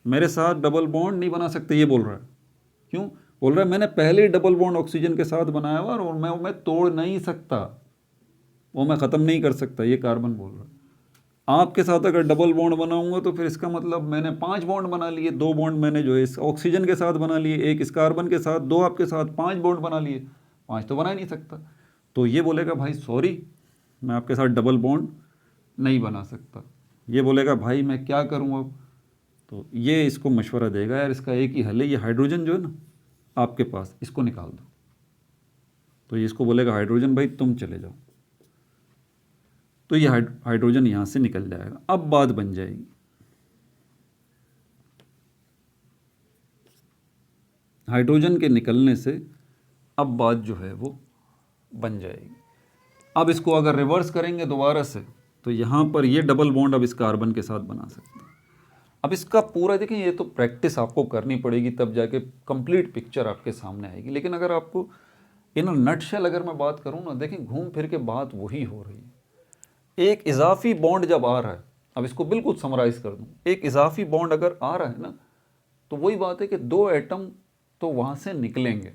मेरे साथ डबल बॉन्ड नहीं बना सकते। ये बोल रहा है, क्यों बोल रहा है? मैंने पहले ही डबल बॉन्ड ऑक्सीजन के साथ बनाया हुआ और मैं तोड़ नहीं सकता, वो मैं ख़त्म नहीं कर सकता। ये कार्बन बोल रहा है आपके साथ अगर डबल बॉन्ड बनाऊंगा तो फिर इसका मतलब मैंने 5 बॉन्ड बना लिए, 2 बॉन्ड मैंने जो है इस ऑक्सीजन के साथ बना लिए, एक इस कार्बन के साथ, 2 आपके साथ, 5 बॉन्ड बना लिए, 5 तो बना ही नहीं सकता। तो ये बोलेगा भाई सॉरी मैं आपके साथ डबल बॉन्ड नहीं बना सकता। ये बोलेगा भाई मैं क्या करूँ अब? तो ये इसको मशवरा देगा यार इसका एक ही हल है, ये हाइड्रोजन जो है ना आपके पास, इसको निकाल दो। तो ये इसको बोलेगा हाइड्रोजन भाई तुम चले जाओ, तो ये हाइड्रोजन यहाँ से निकल जाएगा। अब बात बन जाएगी, हाइड्रोजन के निकलने से अब बात जो है वो बन जाएगी। अब इसको अगर रिवर्स करेंगे दोबारा से तो यहाँ पर ये डबल बॉन्ड अब इस कार्बन के साथ बना सकते हैं। अब इसका पूरा देखें, ये तो प्रैक्टिस आपको करनी पड़ेगी तब जाके कंप्लीट पिक्चर आपके सामने आएगी। लेकिन अगर आपको इन नटशेल अगर मैं बात करूँ ना, देखें घूम फिर के बात वही हो रही है। एक इजाफी बॉन्ड जब आ रहा है, अब इसको बिल्कुल समराइज कर दूं, एक इजाफी बॉन्ड अगर आ रहा है ना तो वही बात है कि 2 एटम तो वहाँ से निकलेंगे,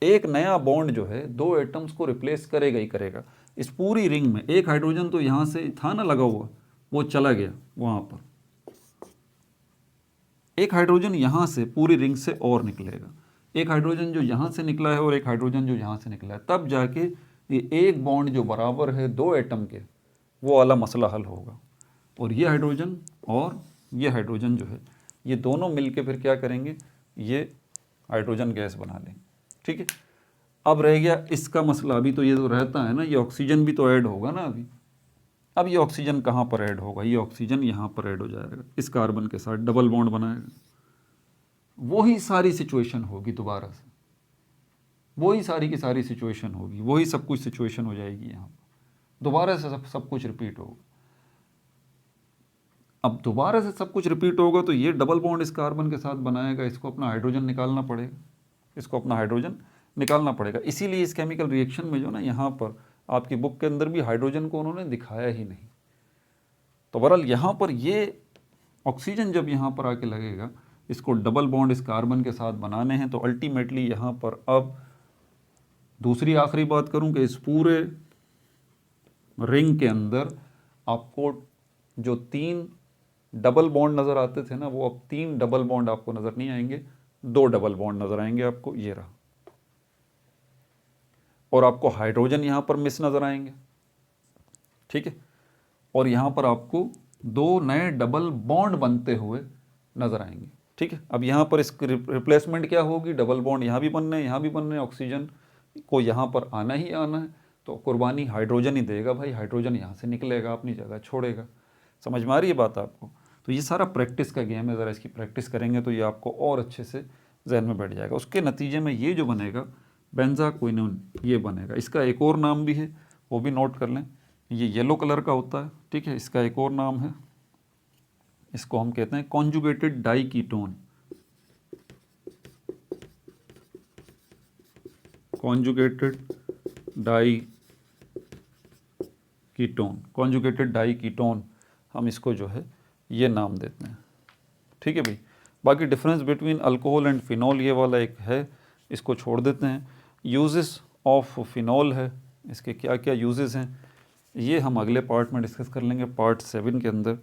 एक नया बॉन्ड जो है 2 एटम्स को रिप्लेस करेगा ही करेगा। इस पूरी रिंग में एक हाइड्रोजन तो यहाँ से था ना लगा हुआ, वो चला गया वहाँ पर, एक हाइड्रोजन यहाँ से पूरी रिंग से और निकलेगा, एक हाइड्रोजन जो यहाँ से निकला है और एक हाइड्रोजन जो यहाँ से निकला है, तब जाके ये एक बॉन्ड जो बराबर है 2 एटम के, वो वाला मसला हल होगा। और ये हाइड्रोजन और ये हाइड्रोजन जो है ये दोनों मिलके फिर क्या करेंगे, ये हाइड्रोजन गैस बना लेंगे। ठीक है, अब रह गया इसका मसला, अभी तो ये तो रहता है ना, ये ऑक्सीजन भी तो ऐड होगा ना अभी। अब ये ऑक्सीजन कहाँ पर ऐड होगा? ये ऑक्सीजन यहाँ पर ऐड हो जाएगा, इस कार्बन के साथ डबल बॉन्ड बनाएगा। वही सारी सिचुएशन होगी दोबारा से, वही सारी की सारी सिचुएशन होगी, वही सब कुछ सिचुएशन हो जाएगी यहाँ पर, दोबारा से सब कुछ रिपीट होगा। अब दोबारा से सब कुछ रिपीट होगा तो ये डबल बॉन्ड इस कार्बन के साथ बनाएगा, इसको अपना हाइड्रोजन निकालना पड़ेगा, इसको अपना हाइड्रोजन निकालना पड़ेगा। इसीलिए इस केमिकल रिएक्शन में जो ना यहाँ पर आपकी बुक के अंदर भी हाइड्रोजन को उन्होंने दिखाया ही नहीं। तो बहरहाल यहाँ पर ये ऑक्सीजन जब यहाँ पर आके लगेगा, इसको डबल बॉन्ड इस कार्बन के साथ बनाने हैं, तो अल्टीमेटली यहाँ पर अब दूसरी आखिरी बात करूँ कि इस पूरे रिंग के अंदर आपको जो 3 डबल बॉन्ड नज़र आते थे ना, वो अब 3 डबल बॉन्ड आपको नज़र नहीं आएंगे, 2 डबल बॉन्ड नज़र आएंगे आपको, ये रहा। और आपको हाइड्रोजन यहाँ पर मिस नज़र आएंगे, ठीक है। और यहाँ पर आपको 2 नए डबल बॉन्ड बनते हुए नज़र आएंगे, ठीक है। अब यहाँ पर इसकी रिप्लेसमेंट क्या होगी, डबल बॉन्ड यहाँ भी बनने हैं, यहाँ भी बनने हैं, ऑक्सीजन को यहाँ पर आना ही आना है, तो कुर्बानी हाइड्रोजन ही देगा भाई, हाइड्रोजन यहाँ से निकलेगा, अपनी जगह छोड़ेगा। समझ में आ रही है बात आपको? तो ये सारा प्रैक्टिस का गेम है, ज़रा इसकी प्रैक्टिस करेंगे तो ये आपको और अच्छे से जहन में बैठ जाएगा। उसके नतीजे में ये जो बनेगा बेंजाक्विनोन, ये बनेगा। इसका एक और नाम भी है, वो भी नोट कर लें, ये येलो कलर का होता है, ठीक है। इसका एक और नाम है, इसको हम कहते हैं conjugated diketone. Conjugated diketone, conjugated diketone हम इसको जो है ये नाम देते हैं, ठीक है भाई। बाकी difference between alcohol and phenol ये वाला एक है, इसको छोड़ देते हैं। यूजेस ऑफ फिनॉल है, इसके क्या क्या यूजेस हैं ये हम अगले पार्ट में डिस्कस कर लेंगे, पार्ट 7 के अंदर।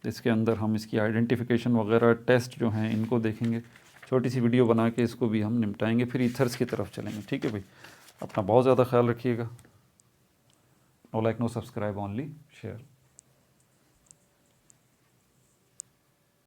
इसके अंदर हम इसकी आइडेंटिफिकेशन वगैरह टेस्ट जो हैं इनको देखेंगे, छोटी सी वीडियो बना के इसको भी हम निपटाएंगे, फिर ईथर्स की तरफ चलेंगे, ठीक है भाई। अपना बहुत ज़्यादा ख्याल रखिएगा। No like no subscribe, only share.